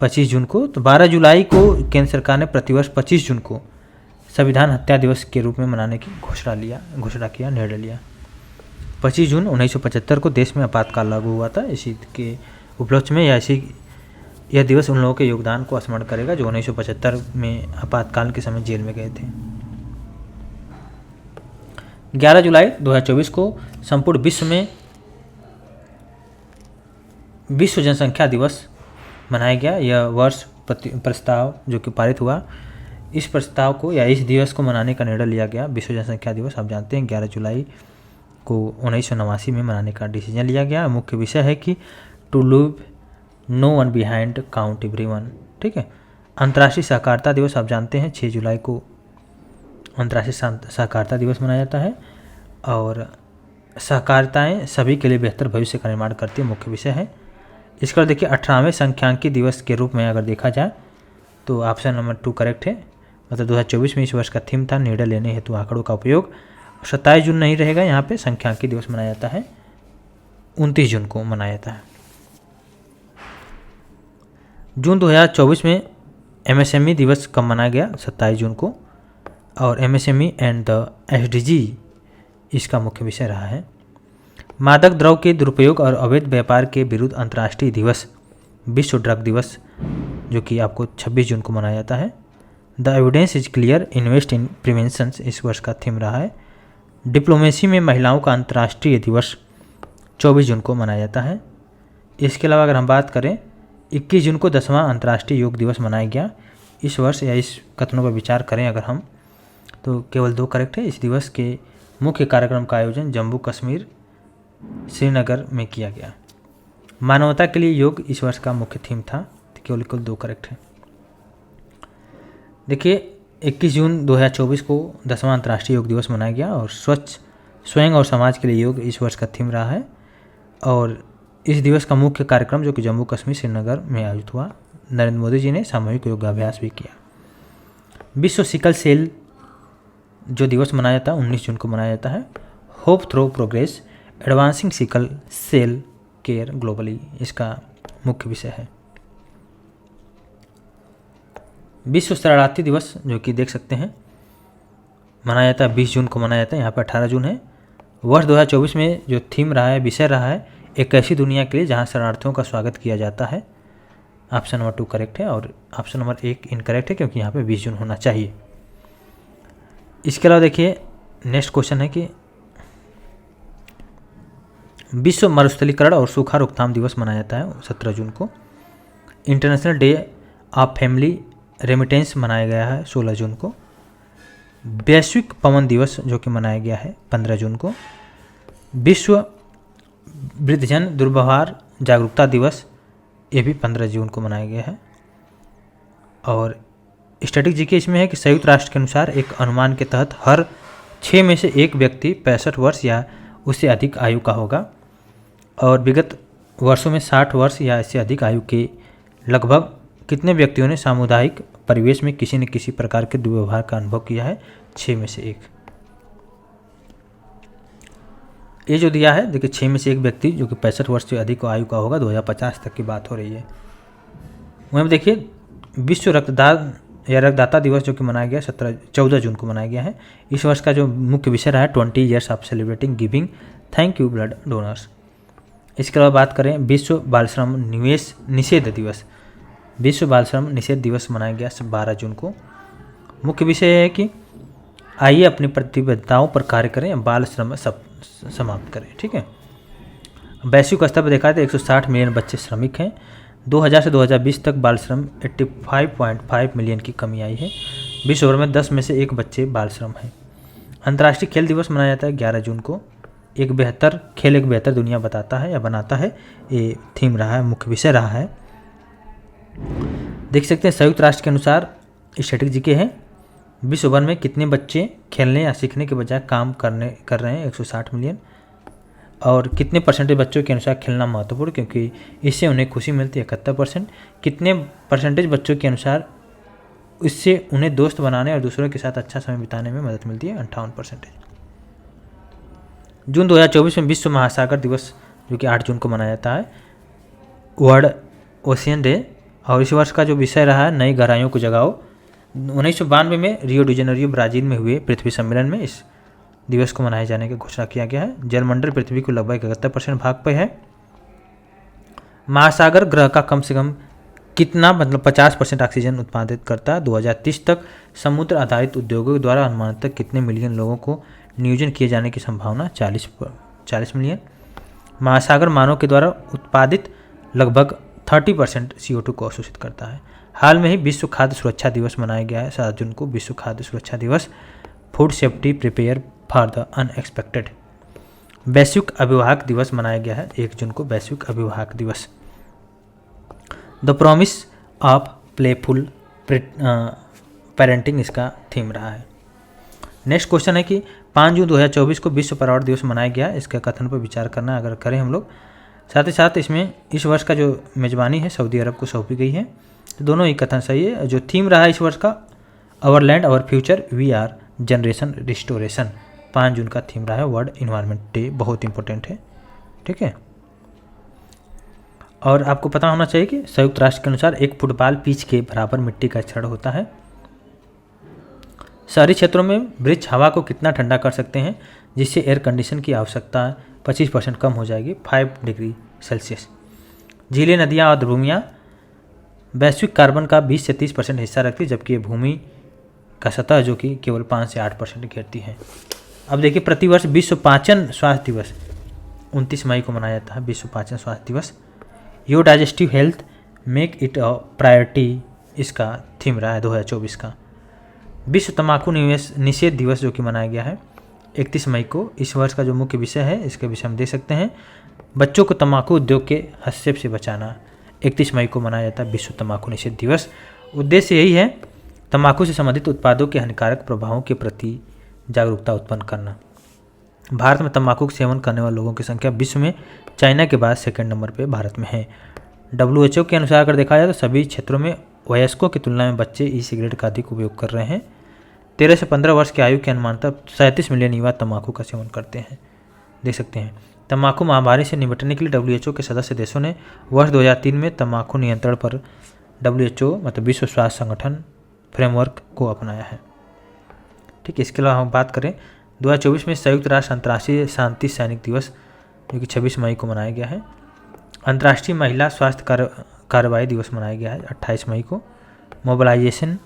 25 जून को। तो 12 जुलाई को केंद्र सरकार ने प्रतिवर्ष 25 जून को संविधान हत्या दिवस के रूप में मनाने की घोषणा किया, निर्णय लिया। 25 जून 1975 को देश में आपातकाल लागू हुआ था। इसी के उपलक्ष्य में यह दिवस उन लोगों के योगदान को स्मरण करेगा जो 1975 में आपातकाल के समय जेल में गए थे। 11 जुलाई 2024 को संपूर्ण विश्व में विश्व जनसंख्या दिवस मनाया गया। यह वर्ष प्रस्ताव जो कि पारित हुआ, इस प्रस्ताव को या इस दिवस को मनाने का निर्णय लिया गया। विश्व जनसंख्या दिवस आप जानते हैं 11 जुलाई को 1989 में मनाने का डिसीजन लिया गया। मुख्य विषय है कि to leave no one behind, count everyone. ठीक है। अंतर्राष्ट्रीय सहकारिता दिवस आप जानते हैं 6 जुलाई को अंतर्राष्ट्रीय सहकारिता दिवस मनाया जाता है। और सहकारिताएँ सभी के लिए बेहतर भविष्य का निर्माण करती है, मुख्य विषय है। इसका देखिए 18वें सांख्यिकी दिवस के रूप में अगर देखा जाए तो ऑप्शन नंबर 2 करेक्ट है। मतलब 2024 में इस वर्ष का थीम था निर्णय लेने हेतु आंकड़ों का उपयोग। 27 जून नहीं रहेगा, यहाँ पे सांख्यिकी दिवस मनाया जाता है, 29 जून को मनाया जाता है। जून 2024 में MSME दिवस कब मनाया गया? 27 जून को। और MSME एंड द SDG इसका मुख्य विषय रहा है। मादक द्रव्य के दुरुपयोग और अवैध व्यापार के विरुद्ध अंतर्राष्ट्रीय दिवस विश्व ड्रग दिवस जो कि आपको 26 जून को मनाया जाता है। The evidence is clear, invest in prevention इस वर्ष का थीम रहा है। डिप्लोमेसी में महिलाओं का अंतर्राष्ट्रीय दिवस 24 जून को मनाया जाता है। इसके अलावा अगर हम बात करें 21 जून को 10वां अंतर्राष्ट्रीय योग दिवस मनाया गया। इस वर्ष या इस कथनों पर विचार करें अगर हम तो केवल 2 करेक्ट है। इस दिवस के मुख्य कार्यक्रम का आयोजन जम्मू कश्मीर श्रीनगर में किया गया। मानवता के लिए योग इस वर्ष का मुख्य थीम था, केवल 2 करेक्ट है। देखिए 21 जून 2024 को 10वां अंतर्राष्ट्रीय योग दिवस मनाया गया और स्वयं और समाज के लिए योग इस वर्ष का थीम रहा है। और इस दिवस का मुख्य कार्यक्रम जो कि जम्मू कश्मीर श्रीनगर में आयोजित हुआ। नरेंद्र मोदी जी ने सामूहिक योगाभ्यास भी किया। विश्व सिकल सेल जो दिवस मनाया जाता है 19 जून को मनाया जाता है। Hope through progress advancing sickle cell care globally इसका मुख्य विषय है। विश्व शरणार्थी दिवस जो कि देख सकते हैं मनाया जाता है 20 जून को मनाया जाता है, यहाँ पर 18 जून है। वर्ष 2024 में जो थीम रहा है, विषय रहा है, एक ऐसी दुनिया के लिए जहाँ शरणार्थियों का स्वागत किया जाता है। ऑप्शन नंबर 2 करेक्ट है और ऑप्शन नंबर 1 इनकरेक्ट है क्योंकि यहाँ पे 20 जून होना चाहिए। इसके अलावा देखिए नेक्स्ट क्वेश्चन है कि विश्व मरुस्थलीकरण और सूखा रोकथाम दिवस मनाया जाता है 17 जून को। International day of family remittance मनाया गया है 16 जून को। वैश्विक पवन दिवस जो कि मनाया गया है 15 जून को। विश्व वृद्धजन दुर्व्यवहार जागरूकता दिवस ये भी 15 जून को मनाया गया है। और स्टैटिक जीके इसमें है कि संयुक्त राष्ट्र के अनुसार एक अनुमान के तहत हर 6 में से 1 व्यक्ति 65 वर्ष या उससे अधिक आयु का होगा। और विगत वर्षों में 60 वर्ष या इससे अधिक आयु के लगभग कितने व्यक्तियों ने सामुदायिक परिवेश में किसी न किसी प्रकार के दुर्व्यवहार का अनुभव किया है? 6 में से 1। ये जो दिया है देखिए 6 में से 1 व्यक्ति जो कि 65 वर्ष से अधिक आयु का होगा, 2050 तक की बात हो रही है। वहीं देखिए विश्व रक्तदान या रक्तदाता दिवस जो कि मनाया गया 14 जून को मनाया गया है। इस वर्ष का जो मुख्य विषय रहा है 20 years of celebrating giving thank you blood donors. इसके अलावा बात करें विश्व बाल श्रम निषेध दिवस। विश्व बाल श्रम निषेध दिवस मनाया गया 12 जून को। मुख्य विषय है कि आइए अपनी प्रतिबद्धताओं पर कार्य करें, बाल श्रम समाप्त करें। ठीक है। वैश्विक स्तर पर देखा जाए तो 160 मिलियन बच्चे श्रमिक हैं। 2000 से 2020 तक बाल श्रम 85.5 मिलियन की कमी आई है। विश्व भर में 10 में से 1 बच्चे बाल श्रम हैं। अंतर्राष्ट्रीय खेल दिवस मनाया जाता है 11 जून को। एक बेहतर दुनिया बताता है या बनाता है, ये थीम रहा है, मुख्य विषय रहा है। देख सकते हैं संयुक्त राष्ट्र के अनुसार स्टैटिस्टिक्स के हैं विश्व भर में कितने बच्चे खेलने या सीखने के बजाय काम कर रहे हैं, 160 मिलियन। और कितने परसेंटेज बच्चों के अनुसार खेलना महत्वपूर्ण क्योंकि इससे उन्हें खुशी मिलती है, 71%। कितने परसेंटेज बच्चों के अनुसार इससे उन्हें दोस्त बनाने और दूसरों के साथ अच्छा समय बिताने में मदद मिलती है, 58%। जून 2024 में विश्व महासागर दिवस जो कि 8 जून को मनाया जाता है, वर्ल्ड ओशियन डे। और इस वर्ष का जो विषय रहा है नई गहराइयों को जगाओ। 1992 में रियो डी जेनेरियो ब्राजील में हुए पृथ्वी सम्मेलन में इस दिवस को मनाए जाने की घोषणा किया गया है। जलमंडल पृथ्वी को लगभग 71% भाग पे है। महासागर ग्रह का कम से कम कितना 50% ऑक्सीजन उत्पादित करता है। 2030 तक समुद्र आधारित उद्योगों द्वारा अनुमानित कितने मिलियन लोगों को नियोजन किए जाने की संभावना, 40 मिलियन। महासागर मानव के द्वारा उत्पादित लगभग 30% CO2 को अवशोषित करता है। हाल में ही विश्व खाद्य सुरक्षा दिवस मनाया गया है 7 जून को। विश्व खाद्य सुरक्षा दिवस, food safety prepare for the unexpected. वैश्विक अभिभावक दिवस मनाया गया है 1 जून को, वैश्विक अभिभावक दिवस। The promise of playful parenting इसका थीम रहा है। नेक्स्ट क्वेश्चन है कि 5 जून 2024 को विश्व पर्यावरण दिवस मनाया गया। इसके कथन पर विचार करना अगर करें हम लोग, साथ ही साथ इसमें इस वर्ष का जो मेजबानी है सऊदी अरब को सौंपी गई है, तो दोनों ही कथन सही है। जो थीम रहा है इस वर्ष का our land our future we are generation restoration, 5 जून का थीम रहा है। वर्ल्ड इन्वायरमेंट डे बहुत इंपॉर्टेंट है। ठीक है। और आपको पता होना चाहिए कि संयुक्त राष्ट्र के अनुसार एक फुटबॉल पिच के बराबर मिट्टी का क्षण होता है। शहरी क्षेत्रों में वृक्ष हवा को कितना ठंडा कर सकते हैं जिससे एयर कंडीशन की आवश्यकता 25% कम हो जाएगी, 5 डिग्री सेल्सियस। झीलें, नदियाँ और भूमियाँ वैश्विक कार्बन का 20 से 30% हिस्सा रखती है, जबकि भूमि का सतह जो कि केवल 5 से 8% घेरती है। अब देखिए प्रतिवर्ष विश्व पाचन स्वास्थ्य दिवस 29 मई को मनाया जाता है। विश्व पाचन स्वास्थ्य दिवस। Your digestive health make it a priority इसका थीम रहा है 2024 का। विश्व तंबाकू निषेध दिवस जो कि मनाया गया है 31 मई को। इस वर्ष का जो मुख्य विषय है इसके विषय हम देख सकते हैं, बच्चों को तंबाकू उद्योग के हस्तक्षेप से बचाना। 31 मई को मनाया जाता है विश्व तंबाकू निषेध दिवस। उद्देश्य यही है तंबाकू से संबंधित उत्पादों के हानिकारक प्रभावों के प्रति जागरूकता उत्पन्न करना। भारत में तंबाकू का सेवन करने वाले लोगों की संख्या विश्व में चाइना के बाद 2nd नंबर पर भारत में है। WHO के अनुसार अगर देखा जाए तो सभी क्षेत्रों में वयस्कों की तुलना में बच्चे ई सिगरेट का अधिक उपयोग कर रहे हैं। 13 से 15 वर्ष की आयु के अनुमानतः 37 मिलियन युवा तंबाकू का सेवन करते हैं। देख सकते हैं तंबाकू महामारी से निपटने के लिए WHO के सदस्य देशों ने वर्ष 2003 में तंबाकू नियंत्रण पर WHO मतलब विश्व स्वास्थ्य संगठन फ्रेमवर्क को अपनाया है। ठीक है। इसके अलावा हम बात करें 2024 में संयुक्त राष्ट्र अंतर्राष्ट्रीय शांति सैनिक दिवस जो कि 26 मई को मनाया गया है। अंतर्राष्ट्रीय महिला स्वास्थ्य कार्रवाई दिवस मनाया गया है 28 मई को। मोबिलाइजेशन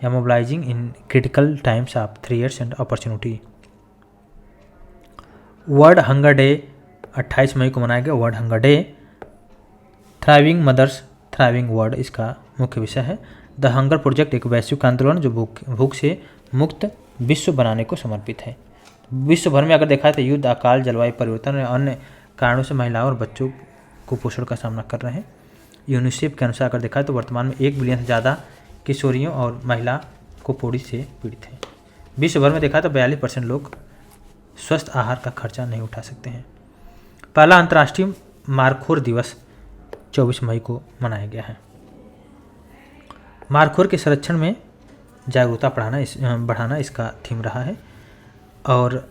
या mobilising in critical times of threats and opportunity. World hunger day 28 मई को मनाया गया। World hunger day. Thriving mothers thriving world इसका मुख्य विषय है। द हंगर प्रोजेक्ट एक वैश्विक आंदोलन जो भूख से मुक्त विश्व बनाने को समर्पित है। विश्व भर में अगर देखा जाए तो युद्ध, अकाल, जलवायु परिवर्तन और अन्य कारणों से महिलाओं और बच्चों को पोषण का सामना कर रहे हैं। यूनिसेफ के अनुसार अगर देखा है तो वर्तमान में 1 बिलियन से ज़्यादा किशोरियों और महिला कुपोषण से पीड़ित हैं। विश्व भर में देखा तो 42% लोग स्वस्थ आहार का खर्चा नहीं उठा सकते हैं। पहला अंतर्राष्ट्रीय मारखोर दिवस 24 मई को मनाया गया है। मारखोर के संरक्षण में जागरूकता बढ़ाना इसका थीम रहा है। और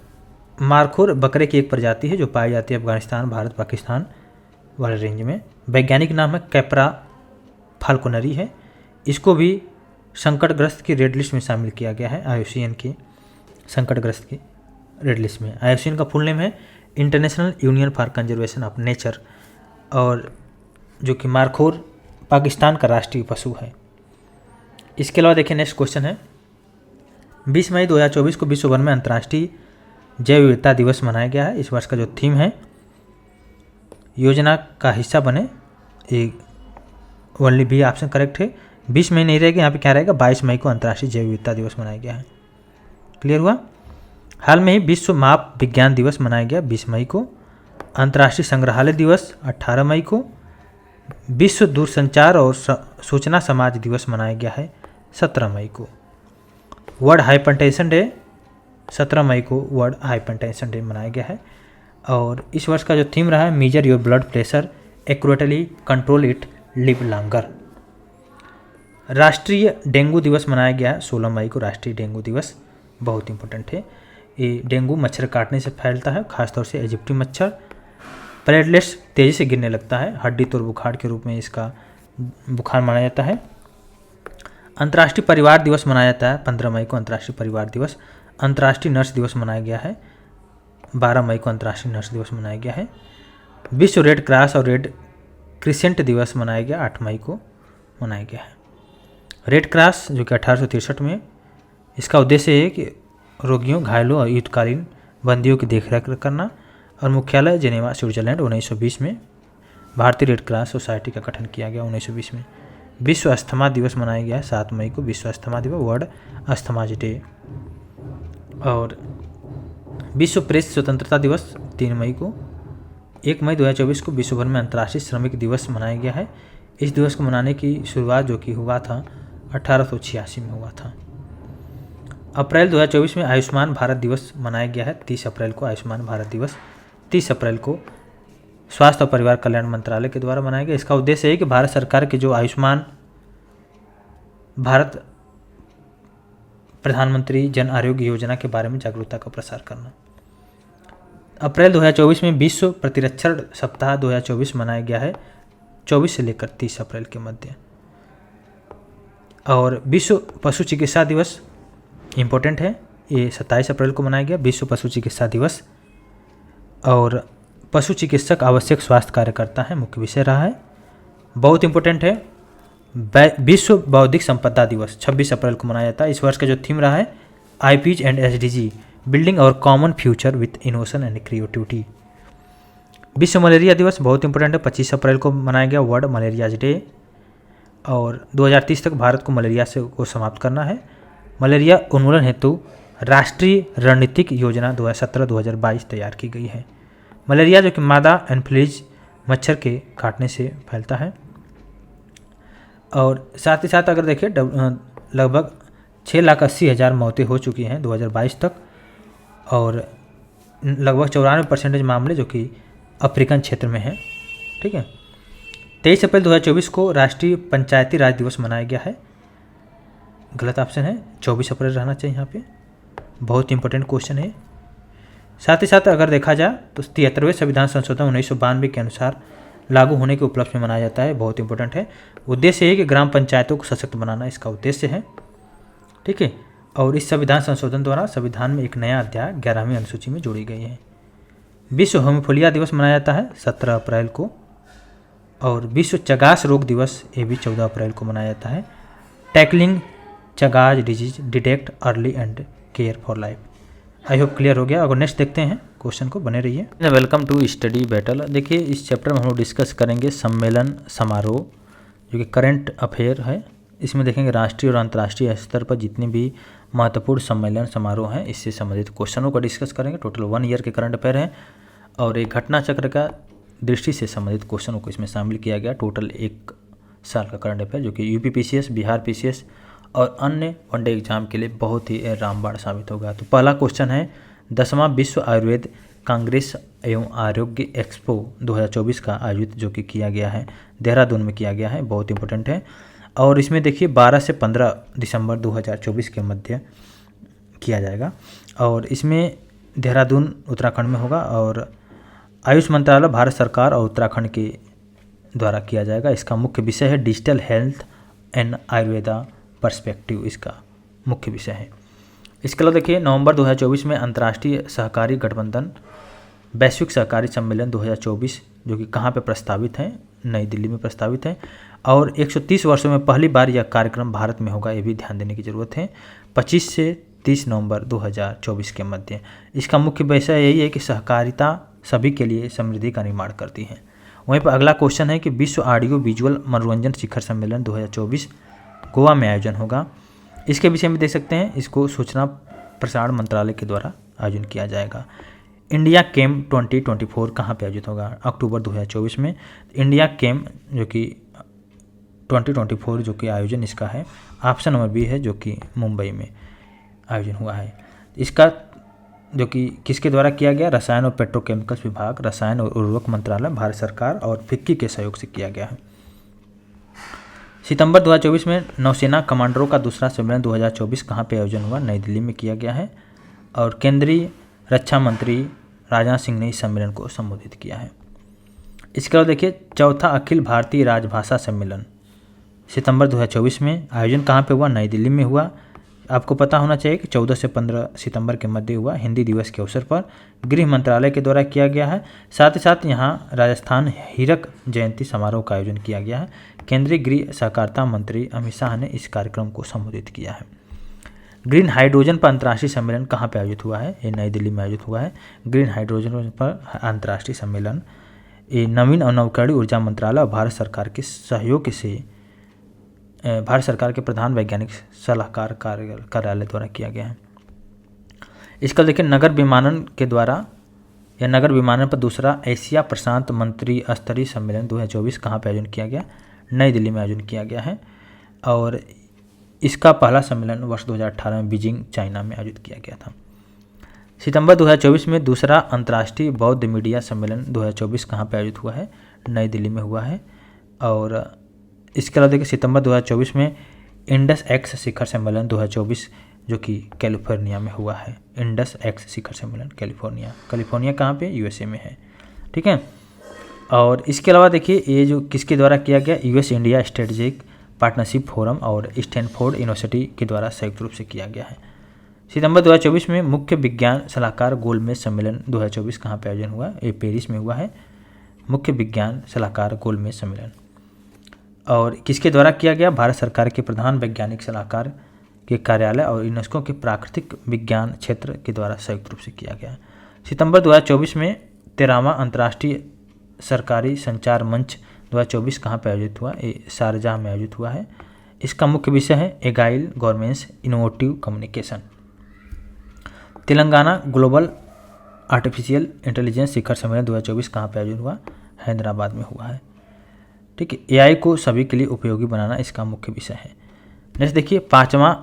मारखोर बकरे की एक प्रजाति है जो पाई जाती है अफगानिस्तान, भारत, पाकिस्तान वाले रेंज में। वैज्ञानिक नाम है कैप्रा फाल्कोनरी है। इसको भी संकटग्रस्त की रेड लिस्ट में शामिल किया गया है, IUCN की संकटग्रस्त की रेड लिस्ट में। IUCN का फुल नेम है international union for conservation of nature, और जो कि मारखोर पाकिस्तान का राष्ट्रीय पशु है। इसके अलावा देखिए नेक्स्ट क्वेश्चन है, 20 मई 2024 को विश्व भर में अंतर्राष्ट्रीय जैव विविधता दिवस मनाया गया है। इस वर्ष का जो थीम है योजना का हिस्सा बने, एक ओनली बी ऑप्शन करेक्ट है। 20 मई नहीं रहेगा, यहाँ पे क्या रहेगा, 22 मई को अंतर्राष्ट्रीय जैव विविधता दिवस मनाया गया है। क्लियर हुआ। हाल में ही विश्व माप विज्ञान दिवस मनाया गया 20 मई को। अंतर्राष्ट्रीय संग्रहालय दिवस 18 मई को। विश्व दूरसंचार और सूचना समाज दिवस मनाया गया है 17 मई को। वर्ल्ड हाइपरटेंशन डे 17 मई को वर्ल्ड हाइपरटेंशन डे मनाया गया है। और इस वर्ष का जो थीम रहा है major your blood pressure accurately control it live longer. राष्ट्रीय डेंगू दिवस मनाया गया है 16 मई को। राष्ट्रीय डेंगू दिवस बहुत इंपॉर्टेंट है। ये डेंगू मच्छर काटने से फैलता है, खासतौर से इजिप्टी मच्छर। प्लेटलेट्स तेज़ी से गिरने लगता है, हड्डी तोड़ बुखार के रूप में इसका बुखार माना जाता है। अंतर्राष्ट्रीय परिवार दिवस मनाया जाता है 15 मई को अंतर्राष्ट्रीय परिवार दिवस। अंतर्राष्ट्रीय नर्स दिवस मनाया गया है 12 मई को अंतर्राष्ट्रीय नर्स दिवस मनाया गया है। विश्व रेड क्रॉस और रेड क्रिसेंट दिवस मनाया गया 8 मई को मनाया गया है। रेड क्रॉस जो कि 1863 में, इसका उद्देश्य है कि रोगियों, घायलों और युद्धकालीन बंदियों की देखरेख करना। और मुख्यालय जेनेवा, स्विट्जरलैंड। 1920 में भारतीय रेड क्रॉस सोसाइटी का गठन किया गया 1920 में। विश्व अस्थमा दिवस मनाया गया है 7 मई को, विश्व अस्थमा दिवस, वर्ल्ड अस्थमा डे। और विश्व प्रेस स्वतंत्रता दिवस 3 मई को। 1 मई 2024 को विश्व भर में अंतर्राष्ट्रीय श्रमिक दिवस मनाया गया है। इस दिवस को मनाने की शुरुआत जो कि हुआ था 1886 में हुआ था। अप्रैल 2024 में आयुष्मान भारत दिवस मनाया गया है 30 अप्रैल को। आयुष्मान भारत दिवस 30 अप्रैल को स्वास्थ्य और परिवार कल्याण मंत्रालय के द्वारा मनाया गया। इसका उद्देश्य है कि भारत सरकार के जो आयुष्मान भारत प्रधानमंत्री जन आरोग्य योजना के बारे में जागरूकता का प्रसार करना। अप्रैल 2024 में विश्व प्रतिरक्षण सप्ताह 2024 मनाया गया है 24 से लेकर 30 अप्रैल के मध्य। और विश्व पशु चिकित्सा दिवस इम्पोर्टेंट है, ये 27 अप्रैल को मनाया गया विश्व पशु चिकित्सा दिवस। और पशु चिकित्सक आवश्यक स्वास्थ्य कार्यकर्ता है, मुख्य विषय रहा है, बहुत इंपॉर्टेंट है। विश्व बौद्धिक संपदा दिवस 26 अप्रैल को मनाया जाता है। इस वर्ष का जो थीम रहा है IPs एंड SDG बिल्डिंग और common future with innovation and creativity. विश्व मलेरिया दिवस बहुत इंपॉर्टेंट है, 25 अप्रैल को मनाया गया वर्ल्ड मलेरिया डे। और 2030 तक भारत को मलेरिया से को समाप्त करना है। मलेरिया उन्मूलन हेतु राष्ट्रीय रणनीतिक योजना 2017-2022 तैयार की गई है। मलेरिया जो कि मादा एनफ्लूएंजा मच्छर के काटने से फैलता है। और साथ ही साथ अगर देखिए लगभग 6,80,000 मौतें हो चुकी हैं 2022 तक। और लगभग 94% मामले जो कि अफ्रीकन क्षेत्र में हैं। ठीक है। 23 अप्रैल 2024 को राष्ट्रीय पंचायती राज दिवस मनाया गया है। गलत ऑप्शन है, 24 अप्रैल रहना चाहिए यहाँ पे, बहुत इंपॉर्टेंट क्वेश्चन है। साथ ही साथ अगर देखा जाए तो 73वें संविधान संशोधन 1992 के अनुसार लागू होने के उपलक्ष्य में मनाया जाता है, बहुत इंपॉर्टेंट है। उद्देश्य है कि ग्राम पंचायतों को सशक्त बनाना इसका उद्देश्य है। ठीक है। और इस संविधान संशोधन द्वारा संविधान में एक नया अध्याय 11वीं अनुसूची में जोड़ी गई है। विश्व हेमोफीलिया दिवस मनाया जाता है 17 अप्रैल को। और विश्व चगास रोग दिवस ये भी 14 अप्रैल को मनाया जाता है। Tackling Chagas disease, detect early and care for life. I hope clear हो गया। अगर नेक्स्ट देखते हैं क्वेश्चन को, बने रहिए। Welcome to Study Battle. देखिए इस चैप्टर में हम लोग डिस्कस करेंगे सम्मेलन समारोह जो कि करंट अफेयर है। इसमें देखेंगे राष्ट्रीय और अंतर्राष्ट्रीय स्तर पर जितने भी महत्वपूर्ण सम्मेलन समारोह हैं इससे संबंधित क्वेश्चनों को डिस्कस करेंगे। टोटल 1 ईयर के करंट अफेयर हैं और एक घटना चक्र का दृष्टि से संबंधित क्वेश्चनों को इसमें शामिल किया गया। टोटल 1 साल का करंट अफेयर जो कि यूपी PCS, बिहार PCS और अन्य वनडे एग्जाम के लिए बहुत ही रामबाण साबित होगा। तो पहला क्वेश्चन है 10वां विश्व आयुर्वेद कांग्रेस एवं आरोग्य एक्सपो 2024 का आयोजित जो कि किया गया है, देहरादून में किया गया है, बहुत इंपॉर्टेंट है। और इसमें देखिए 12 से 15 दिसंबर 2024 के मध्य किया जाएगा और इसमें देहरादून उत्तराखंड में होगा और आयुष मंत्रालय भारत सरकार और उत्तराखंड के द्वारा किया जाएगा। इसका मुख्य विषय है digital health and Ayurveda perspective, इसका मुख्य विषय है। इसके अलावा देखिए नवंबर 2024 में अंतर्राष्ट्रीय सहकारी गठबंधन वैश्विक सहकारी सम्मेलन 2024 जो कि कहाँ पे प्रस्तावित है, नई दिल्ली में प्रस्तावित है और 130 वर्षों में पहली बार यह कार्यक्रम भारत में होगा, ये भी ध्यान देने की ज़रूरत है। 25 से 30 नवंबर 2024 के मध्य। इसका मुख्य विषय यही है कि सहकारिता सभी के लिए समृद्धि का निर्माण करती है। वहीं पर अगला क्वेश्चन है कि विश्व ऑडियो विजुअल मनोरंजन शिखर सम्मेलन 2024 गोवा में आयोजन होगा। इसके विषय में देख सकते हैं, इसको सूचना प्रसारण मंत्रालय के द्वारा आयोजन किया जाएगा। इंडिया केम 2024 कहाँ पे आयोजित होगा, अक्टूबर 2024 में। इंडिया केम जो कि 2024 जो कि आयोजन इसका है, ऑप्शन नंबर बी है जो कि मुंबई में आयोजन हुआ है। इसका जो कि किसके द्वारा किया गया, रसायन और पेट्रोकेमिकल्स विभाग, रसायन और उर्वरक मंत्रालय, भारत सरकार और फिक्की के सहयोग से किया गया है। सितंबर 2024 में नौसेना कमांडरों का दूसरा सम्मेलन 2024 कहाँ पे आयोजन हुआ, नई दिल्ली में किया गया है और केंद्रीय रक्षा मंत्री राजनाथ सिंह ने इस सम्मेलन को संबोधित किया है। इसके अलावा देखिए चौथा अखिल भारतीय राजभाषा सम्मेलन सितंबर 2024 में आयोजन कहाँ पे हुआ, नई दिल्ली में हुआ। आपको पता होना चाहिए कि 14 से 15 सितंबर के मध्य हुआ, हिंदी दिवस के अवसर पर गृह मंत्रालय के द्वारा किया गया है। साथ ही साथ यहाँ राजस्थान हीरक जयंती समारोह का आयोजन किया गया है। केंद्रीय गृह सहकारिता मंत्री अमित शाह ने इस कार्यक्रम को संबोधित किया है। ग्रीन हाइड्रोजन पर अंतर्राष्ट्रीय सम्मेलन कहाँ पर आयोजित हुआ है, ये नई दिल्ली में आयोजित हुआ है। ग्रीन हाइड्रोजन पर अंतर्राष्ट्रीय सम्मेलन ये नवीन और नवीकरणीय ऊर्जा मंत्रालय और भारत सरकार के सहयोग से भारत सरकार के प्रधान वैज्ञानिक सलाहकार कार्यालय द्वारा किया गया है। इसका देखिए नगर विमानन के द्वारा या नगर विमानन पर दूसरा एशिया प्रशांत मंत्री स्तरीय सम्मेलन 2024 कहाँ पर आयोजन किया गया, नई दिल्ली में आयोजन किया गया है और इसका पहला सम्मेलन वर्ष 2018 में बीजिंग चाइना में आयोजित किया गया था। सितंबर 2024 में दूसरा अंतर्राष्ट्रीय बौद्ध मीडिया सम्मेलन 2024 कहाँ पर आयोजित हुआ है, नई दिल्ली में हुआ है और इसके अलावा देखिए सितंबर 2024 में इंडस एक्स शिखर सम्मेलन 2024 जो कि कैलिफोर्निया में हुआ है। इंडस एक्स शिखर सम्मेलन कैलिफोर्निया कहाँ पे, यूएसए में है, ठीक है। और इसके अलावा देखिए ये जो किसके द्वारा किया गया, US India strategic partnership forum और स्टैनफोर्ड यूनिवर्सिटी के द्वारा संयुक्त रूप से किया गया है। सितंबर 2024 में मुख्य विज्ञान सलाहकार गोलमेज सम्मेलन 2024 कहाँ पर आयोजन हुआ, ये पेरिस में हुआ है, मुख्य विज्ञान सलाहकार गोलमेज सम्मेलन। और किसके द्वारा किया गया, भारत सरकार के प्रधान वैज्ञानिक सलाहकार के कार्यालय और यूनेस्को के प्राकृतिक विज्ञान क्षेत्र के द्वारा संयुक्त रूप से किया गया। सितंबर 2024 में 13वां अंतर्राष्ट्रीय सरकारी संचार मंच 2024 कहाँ पर आयोजित हुआ, ये शारजाह में आयोजित हुआ है। इसका मुख्य विषय है agile governance innovative communication. Telangana global artificial intelligence शिखर सम्मेलन 2024 कहाँ पर आयोजित हुआ, हैदराबाद में हुआ है, ठीक है। एआई को सभी के लिए उपयोगी बनाना इसका मुख्य विषय है। नेक्स्ट देखिए 5वां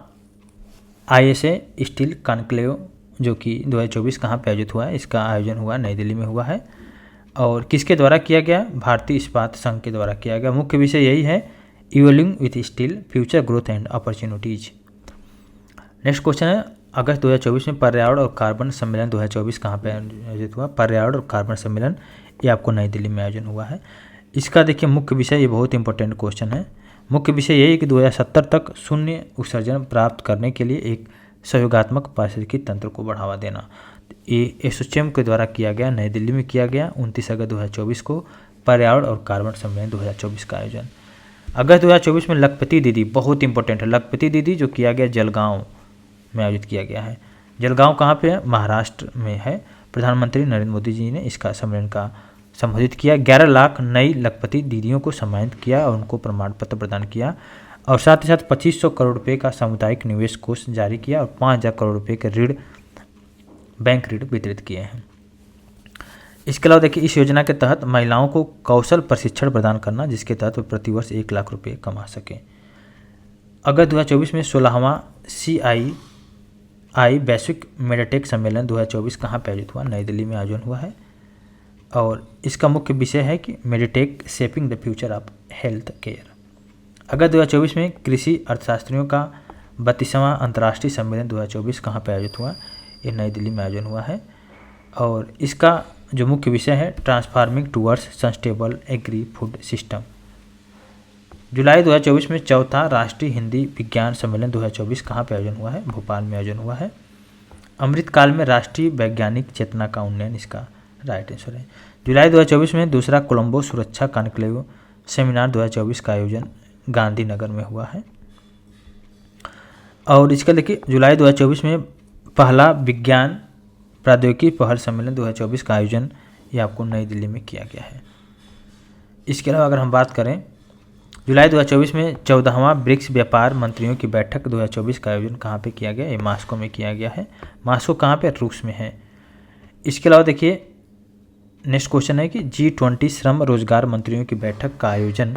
ISA स्टील कॉन्क्लेव जो कि 2024 कहाँ पे आयोजित हुआ है, इसका आयोजन हुआ नई दिल्ली में हुआ है और किसके द्वारा किया गया, भारतीय इस्पात संघ के द्वारा किया गया। मुख्य विषय यही है evolving with steel future growth and opportunities. Next question है अगस्त 2024 में पर्यावरण और कार्बन सम्मेलन 2024 कहाँ पे आयोजित हुआ, पर्यावरण और कार्बन सम्मेलन ये आपको नई दिल्ली में आयोजन हुआ है। इसका देखिए मुख्य विषय, ये बहुत इंपॉर्टेंट क्वेश्चन है, मुख्य विषय यही है कि 2070 तक शून्य उत्सर्जन प्राप्त करने के लिए एक सहयोगात्मक पारिस्थितिकी तंत्र को बढ़ावा देना। ये एसोचैम के द्वारा किया गया, नई दिल्ली में किया गया 29 अगस्त 2024 को पर्यावरण और कार्बन सम्मेलन 2024 का आयोजन। अगस्त 2024 में लखपति दीदी, बहुत इंपॉर्टेंट है, लखपति दीदी जो किया गया जलगांव में आयोजित किया गया है। जलगांव कहाँ पे है, महाराष्ट्र में है। प्रधानमंत्री नरेंद्र मोदी जी ने इसका सम्मेलन का संबोधित किया। 11 लाख नई लखपति दीदियों को सम्मानित किया और उनको प्रमाण पत्र प्रदान किया और साथ ही साथ 2500 करोड़ रुपए का सामुदायिक निवेश कोष जारी किया और 5000 करोड़ रुपए के ऋण, बैंक ऋण वितरित किए हैं। इसके अलावा देखिए इस योजना के तहत महिलाओं को कौशल प्रशिक्षण प्रदान करना, जिसके तहत वे प्रतिवर्ष 1 लाख रुपये कमा सकें। अगस्त 2024 में 16वां वैश्विक मेडिटेक सम्मेलन 2024 कहाँ पे आयोजित हुआ? नई दिल्ली में आयोजन हुआ है। और इसका मुख्य विषय है कि meditech shaping the future of health care. अगस्त 2024 में कृषि अर्थशास्त्रियों का 32वां अंतर्राष्ट्रीय सम्मेलन 2024 कहाँ पे आयोजित हुआ? ये नई दिल्ली में आयोजन हुआ है। और इसका जो मुख्य विषय है transforming towards sustainable agri food system. जुलाई 2024 में चौथा राष्ट्रीय हिंदी विज्ञान सम्मेलन 2024 कहाँ पे आयोजन हुआ है? भोपाल में आयोजन हुआ है। अमृतकाल में राष्ट्रीय वैज्ञानिक चेतना का उन्नयन इसका राइट आंसर है। जुलाई 2024 में दूसरा कोलंबो सुरक्षा कॉन्क्लेव सेमिनार 2024 का आयोजन गांधीनगर में हुआ है। और इसका देखिए जुलाई 2024 में पहला विज्ञान प्रौद्योगिकी पहल सम्मेलन 2024 का आयोजन ये आपको नई दिल्ली में किया गया है। इसके अलावा अगर हम बात करें जुलाई 2024 में 14वां ब्रिक्स व्यापार मंत्रियों की बैठक 2024 का आयोजन कहाँ पे किया गया? ये मास्को में किया गया है। मास्को कहाँ पे? रूस में है। इसके अलावा देखिए नेक्स्ट क्वेश्चन है कि G20 श्रम रोजगार मंत्रियों की बैठक का आयोजन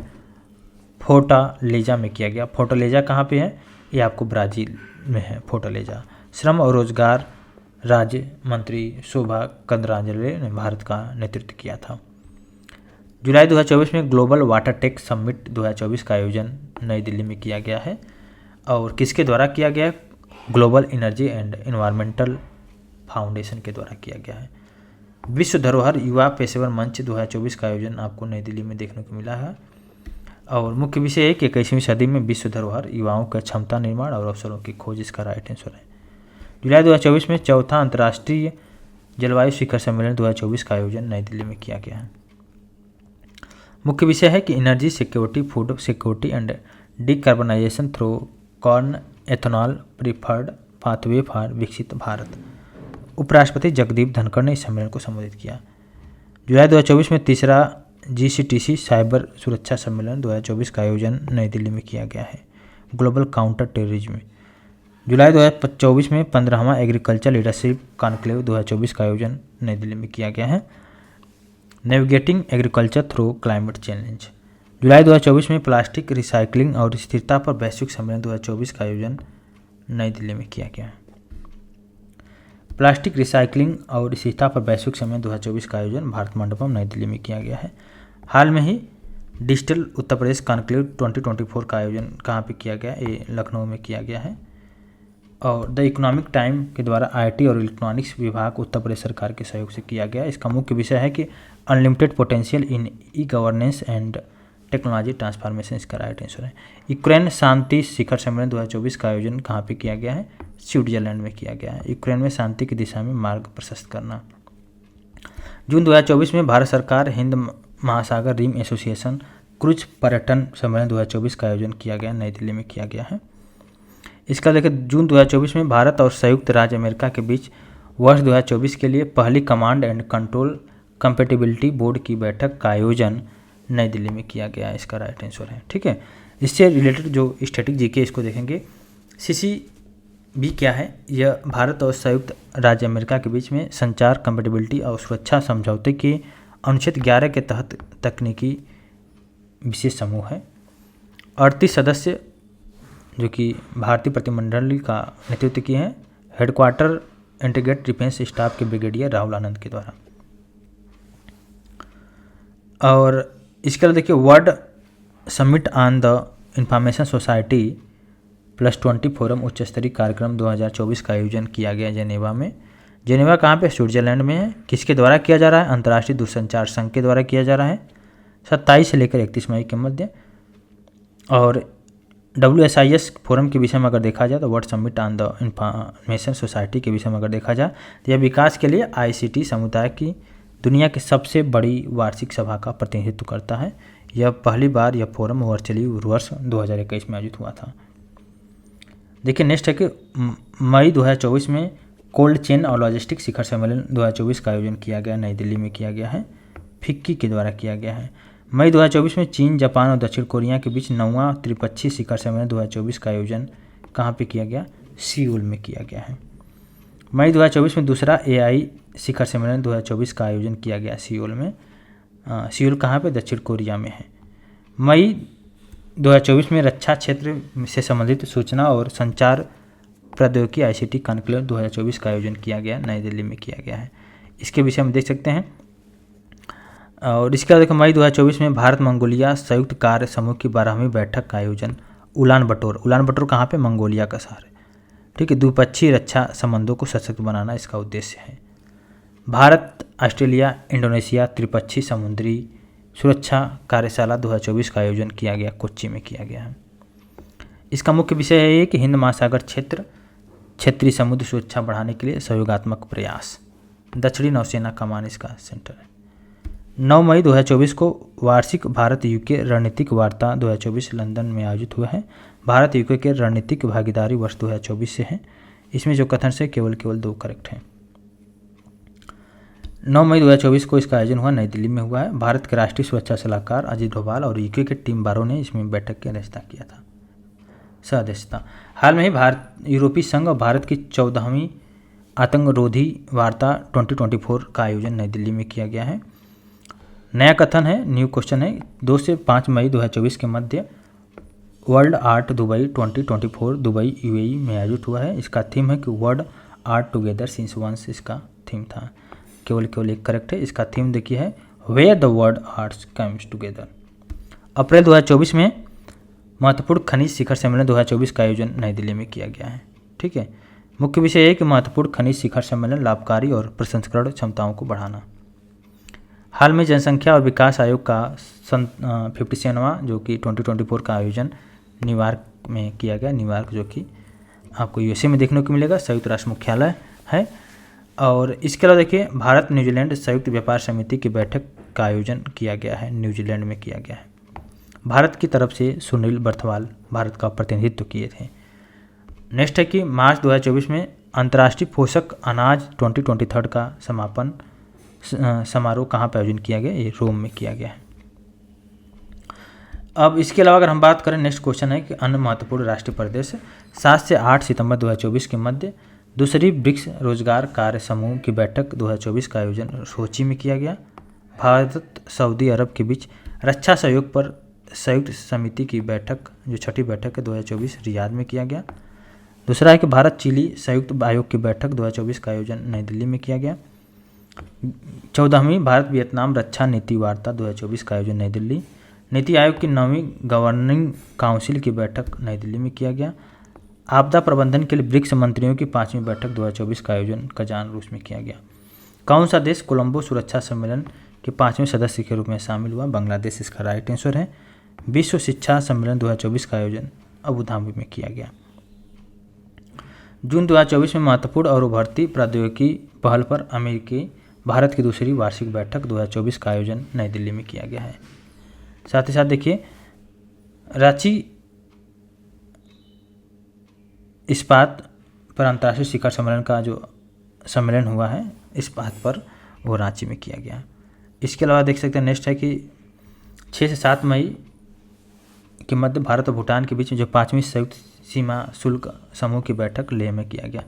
फोर्टालेजा में किया गया। फोर्टालेजा कहाँ पे है? ये आपको ब्राज़ील में है फोर्टालेजा। श्रम और रोजगार राज्य मंत्री शोभा कंदराजले ने भारत का नेतृत्व किया था। जुलाई 2024 में ग्लोबल वाटर टेक समिट 2024 का आयोजन नई दिल्ली में किया गया है। और किसके द्वारा किया गया है? Global energy and environmental foundation के द्वारा किया गया है। विश्व धरोहर युवा पेशेवर मंच 2024 का आयोजन आपको नई दिल्ली में देखने को मिला है। और मुख्य विषय है कि 21वीं सदी में विश्व धरोहर युवाओं का क्षमता निर्माण और अवसरों की खोज इसका राइट आंसर है। जुलाई 2024 में चौथा अंतर्राष्ट्रीय जलवायु शिखर सम्मेलन 2024 का आयोजन नई दिल्ली में किया गया है। मुख्य विषय है कि energy security, food security and decarbonisation through corn ethanol preferred pathway for विकसित भारत। उपराष्ट्रपति जगदीप धनखड़ ने इस सम्मेलन को संबोधित किया। जुलाई 2024 में तीसरा GCTC साइबर सुरक्षा सम्मेलन 2024 का आयोजन नई दिल्ली में किया गया है। Global counter terrorism. जुलाई 2024 में 15वां एग्रीकल्चर लीडरशिप कॉन्क्लेव 2024 का आयोजन नई दिल्ली में किया गया है। Navigating agriculture through climate challenge. जुलाई 2024 में प्लास्टिक रिसाइकलिंग और स्थिरता पर वैश्विक सम्मेलन 2024 का आयोजन नई दिल्ली में किया गया है। प्लास्टिक रिसाइकलिंग और स्थिरता पर वैश्विक सम्मेलन 2024 का आयोजन भारत मंडपम नई दिल्ली में किया गया है। हाल में ही डिजिटल उत्तर प्रदेश कॉन्क्लेव 2024 का आयोजन कहाँ पे किया गया? ये लखनऊ में किया गया है। और द इकोनॉमिक टाइम के द्वारा IT और इलेक्ट्रॉनिक्स विभाग उत्तर प्रदेश सरकार के सहयोग से किया गया। इसका मुख्य विषय है कि unlimited potential in e-governance and technology transformation इसका राइट आंसर है। यूक्रेन शांति शिखर सम्मेलन 2024 का आयोजन कहाँ पे किया गया है? स्विट्जरलैंड में किया गया है। यूक्रेन में शांति की दिशा में मार्ग प्रशस्त करना। जून 2024 में भारत सरकार हिंद महासागर रिम एसोसिएशन क्रूज पर्यटन सम्मेलन 2024 का आयोजन किया गया, नई दिल्ली में किया गया है। इसका देखिए जून 2024 में भारत और संयुक्त राज्य अमेरिका के बीच वर्ष 2024 के लिए पहली command and control compatibility board की बैठक का आयोजन नई दिल्ली में किया गया है। इसका राइट आंसर है। ठीक है, इससे रिलेटेड जो स्टैटिक जीके इसको देखेंगे। CCB क्या है? यह भारत और संयुक्त राज्य अमेरिका के बीच में संचार कंपेटिबिलिटी और सुरक्षा समझौते के अनुच्छेद 11 के तहत तकनीकी विशेष समूह है। 38 सदस्य जो कि भारतीय प्रतिनिधिमंडल का नेतृत्व किए हैं हेडक्वार्टर इंटीग्रेटेड डिफेंस स्टाफ के ब्रिगेडियर राहुल आनंद के द्वारा। और इसके अलावा देखिए world summit on the information society +20 forum उच्च स्तरीय कार्यक्रम 2024 का आयोजन किया गया जेनेवा में। जेनेवा कहाँ पे? स्विट्जरलैंड में है। किसके द्वारा किया जा रहा है? अंतर्राष्ट्रीय दूरसंचार संघ के द्वारा किया जा रहा है 27 से लेकर 31 मई के मध्य। और WSIS फोरम के विषय में अगर देखा जाए तो world summit on the information society के विषय में अगर देखा जाए तो यह विकास के लिए ICT समुदाय की दुनिया की सबसे बड़ी वार्षिक सभा का प्रतिनिधित्व करता है। यह पहली बार यह फोरम वर्चुअली वर्ष 2021 में आयोजित हुआ था। देखिए नेक्स्ट है कि मई 2024 में कोल्ड चेन और लॉजिस्टिक शिखर सम्मेलन 2024 का आयोजन किया गया, नई दिल्ली में किया गया है, फिक्की के द्वारा किया गया है। मई 2024 में चीन, जापान और दक्षिण कोरिया के बीच 9वां त्रिपक्षीय शिखर सम्मेलन 2024 का आयोजन कहाँ पे किया गया? सियोल में किया गया है। मई 2024 में दूसरा AI शिखर सम्मेलन 2024 का आयोजन किया गया सियोल में। सियोल कहाँ पे? दक्षिण कोरिया में है। मई 2024 में रक्षा क्षेत्र से संबंधित सूचना और संचार प्रौद्योगिकी ICT कॉन्क्लेव 2024 का आयोजन किया गया, नई दिल्ली में किया गया है। इसके विषय में देख सकते हैं। और इसके बाद देखो मई 2024 में भारत मंगोलिया संयुक्त कार्य समूह की 12वीं बैठक का आयोजन उलान बटोर कहाँ पे, मंगोलिया का शहर है, ठीक है। द्विपक्षीय रक्षा संबंधों को सशक्त बनाना इसका उद्देश्य है। भारत ऑस्ट्रेलिया इंडोनेशिया त्रिपक्षीय समुद्री सुरक्षा कार्यशाला 2024 का आयोजन किया गया, कोच्चि में किया गया है। इसका मुख्य विषय है ये कि हिंद महासागर क्षेत्रीय समुद्र सुरक्षा बढ़ाने के लिए सहयोगात्मक प्रयास। दक्षिणी नौसेना कमान इसका सेंटर है। 9 मई 2024 को वार्षिक भारत यूके रणनीतिक वार्ता 2024 लंदन में आयोजित हुआ है। भारत यूके के रणनीतिक भागीदारी वर्ष 2024 से है। इसमें जो कथन से केवल 2 करेक्ट हैं। 9 मई 2024 को इसका आयोजन हुआ, नई दिल्ली में हुआ है। भारत के राष्ट्रीय सुरक्षा सलाहकार अजीत डोभाल और यूके के टीम बारो ने इसमें बैठक की अध्यक्षता किया था, सह-अध्यक्षता। हाल में ही यूरोपीय संघ और भारत की 14वीं आतंकरोधी वार्ता 2024 का आयोजन नई दिल्ली में किया गया है। नया कथन है, न्यू क्वेश्चन है। 2 से 5 मई 2024 के मध्य world art Dubai 2024 Dubai UAE में आयोजित हुआ है। इसका थीम है कि world art together since once, इसका थीम था। केवल एक करेक्ट है। इसका थीम देखिए है where the world arts comes together. अप्रैल 2024 में महत्वपूर्ण खनिज शिखर सम्मेलन 2024 का आयोजन नई दिल्ली में किया गया है, ठीक है। मुख्य विषय है कि महत्वपूर्ण खनिज शिखर सम्मेलन लाभकारी और प्रसंस्करण क्षमताओं को बढ़ाना। हाल में जनसंख्या और विकास आयोग का 57वां जो कि 2024 का आयोजन न्यूयॉर्क में किया गया। न्यूयॉर्क जो कि आपको USA में देखने को मिलेगा, संयुक्त राष्ट्र मुख्यालय है। और इसके अलावा देखिए भारत न्यूजीलैंड संयुक्त व्यापार समिति की बैठक का आयोजन किया गया है, न्यूजीलैंड में किया गया है। भारत की तरफ से सुनील बर्थवाल भारत का प्रतिनिधित्व किए थे। नेक्स्ट है कि मार्च 2024 में अंतर्राष्ट्रीय पोषक अनाज 2023 का समापन समारोह कहाँ पर आयोजन किया गया, ये रोम में किया गया है। अब इसके अलावा अगर हम बात करें, नेक्स्ट क्वेश्चन है कि अन्य महत्वपूर्ण राष्ट्रीय प्रदेश 7 से 8 सितंबर 2024 के मध्य दूसरी ब्रिक्स रोजगार कार्य समूह की बैठक 2024 का आयोजन सोची में किया गया। भारत सऊदी अरब के बीच रक्षा सहयोग पर संयुक्त समिति की बैठक जो 6ठी बैठक है 2024 रियाद में किया गया। दूसरा है कि भारत चिली संयुक्त आयोग की बैठक 2024 का आयोजन नई दिल्ली में किया गया। 14वीं भारत वियतनाम रक्षा नीति वार्ता 2024 का आयोजन नई दिल्ली। नीति आयोग की 9वीं गवर्निंग काउंसिल की बैठक नई दिल्ली में किया गया। आपदा प्रबंधन के लिए ब्रिक्स मंत्रियों की 5वीं बैठक 2024 का आयोजन कजान रूस में किया गया। कौन सा देश कोलंबो सुरक्षा सम्मेलन के 5वें सदस्य के रूप में शामिल हुआ, बांग्लादेश इसका राइट आंसर है। विश्व शिक्षा सम्मेलन 2024 का आयोजन अबू धाबी में किया गया। जून 2024 में महत्वपूर्ण और उभरती प्रौद्योगिकी पहल पर अमेरिकी भारत की दूसरी वार्षिक बैठक 2024 का आयोजन नई दिल्ली में किया गया है। साथ ही साथ देखिए रांची इस्पात पर अंतर्राष्ट्रीय शिखर सम्मेलन का जो सम्मेलन हुआ है इस्पात पर, वो रांची में किया गया। इसके अलावा देख सकते हैं नेक्स्ट है कि 6 से 7 मई के मध्य भारत और भूटान के बीच में जो 5वीं संयुक्त सीमा शुल्क समूह की बैठक लेह में किया गया।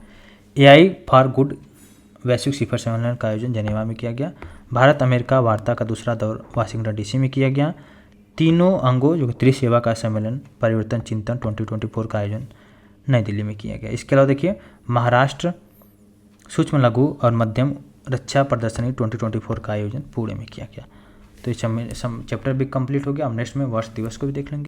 AI फॉर गुड वैश्विक शिखर सम्मेलन का आयोजन जनेवा में किया गया। भारत अमेरिका वार्ता का दूसरा दौर वाशिंगटन DC में किया गया। तीनों अंगों जो त्रिसेवा का सम्मेलन परिवर्तन चिंतन 2024 का आयोजन नई दिल्ली में किया गया। इसके अलावा देखिए महाराष्ट्र सूक्ष्म लघु और मध्यम रक्षा प्रदर्शनी 2024 का आयोजन पुणे में किया गया। तो ये चैप्टर भी कंप्लीट हो गया। अब नेक्स्ट में वर्ष दिवस को भी देख लेंगे।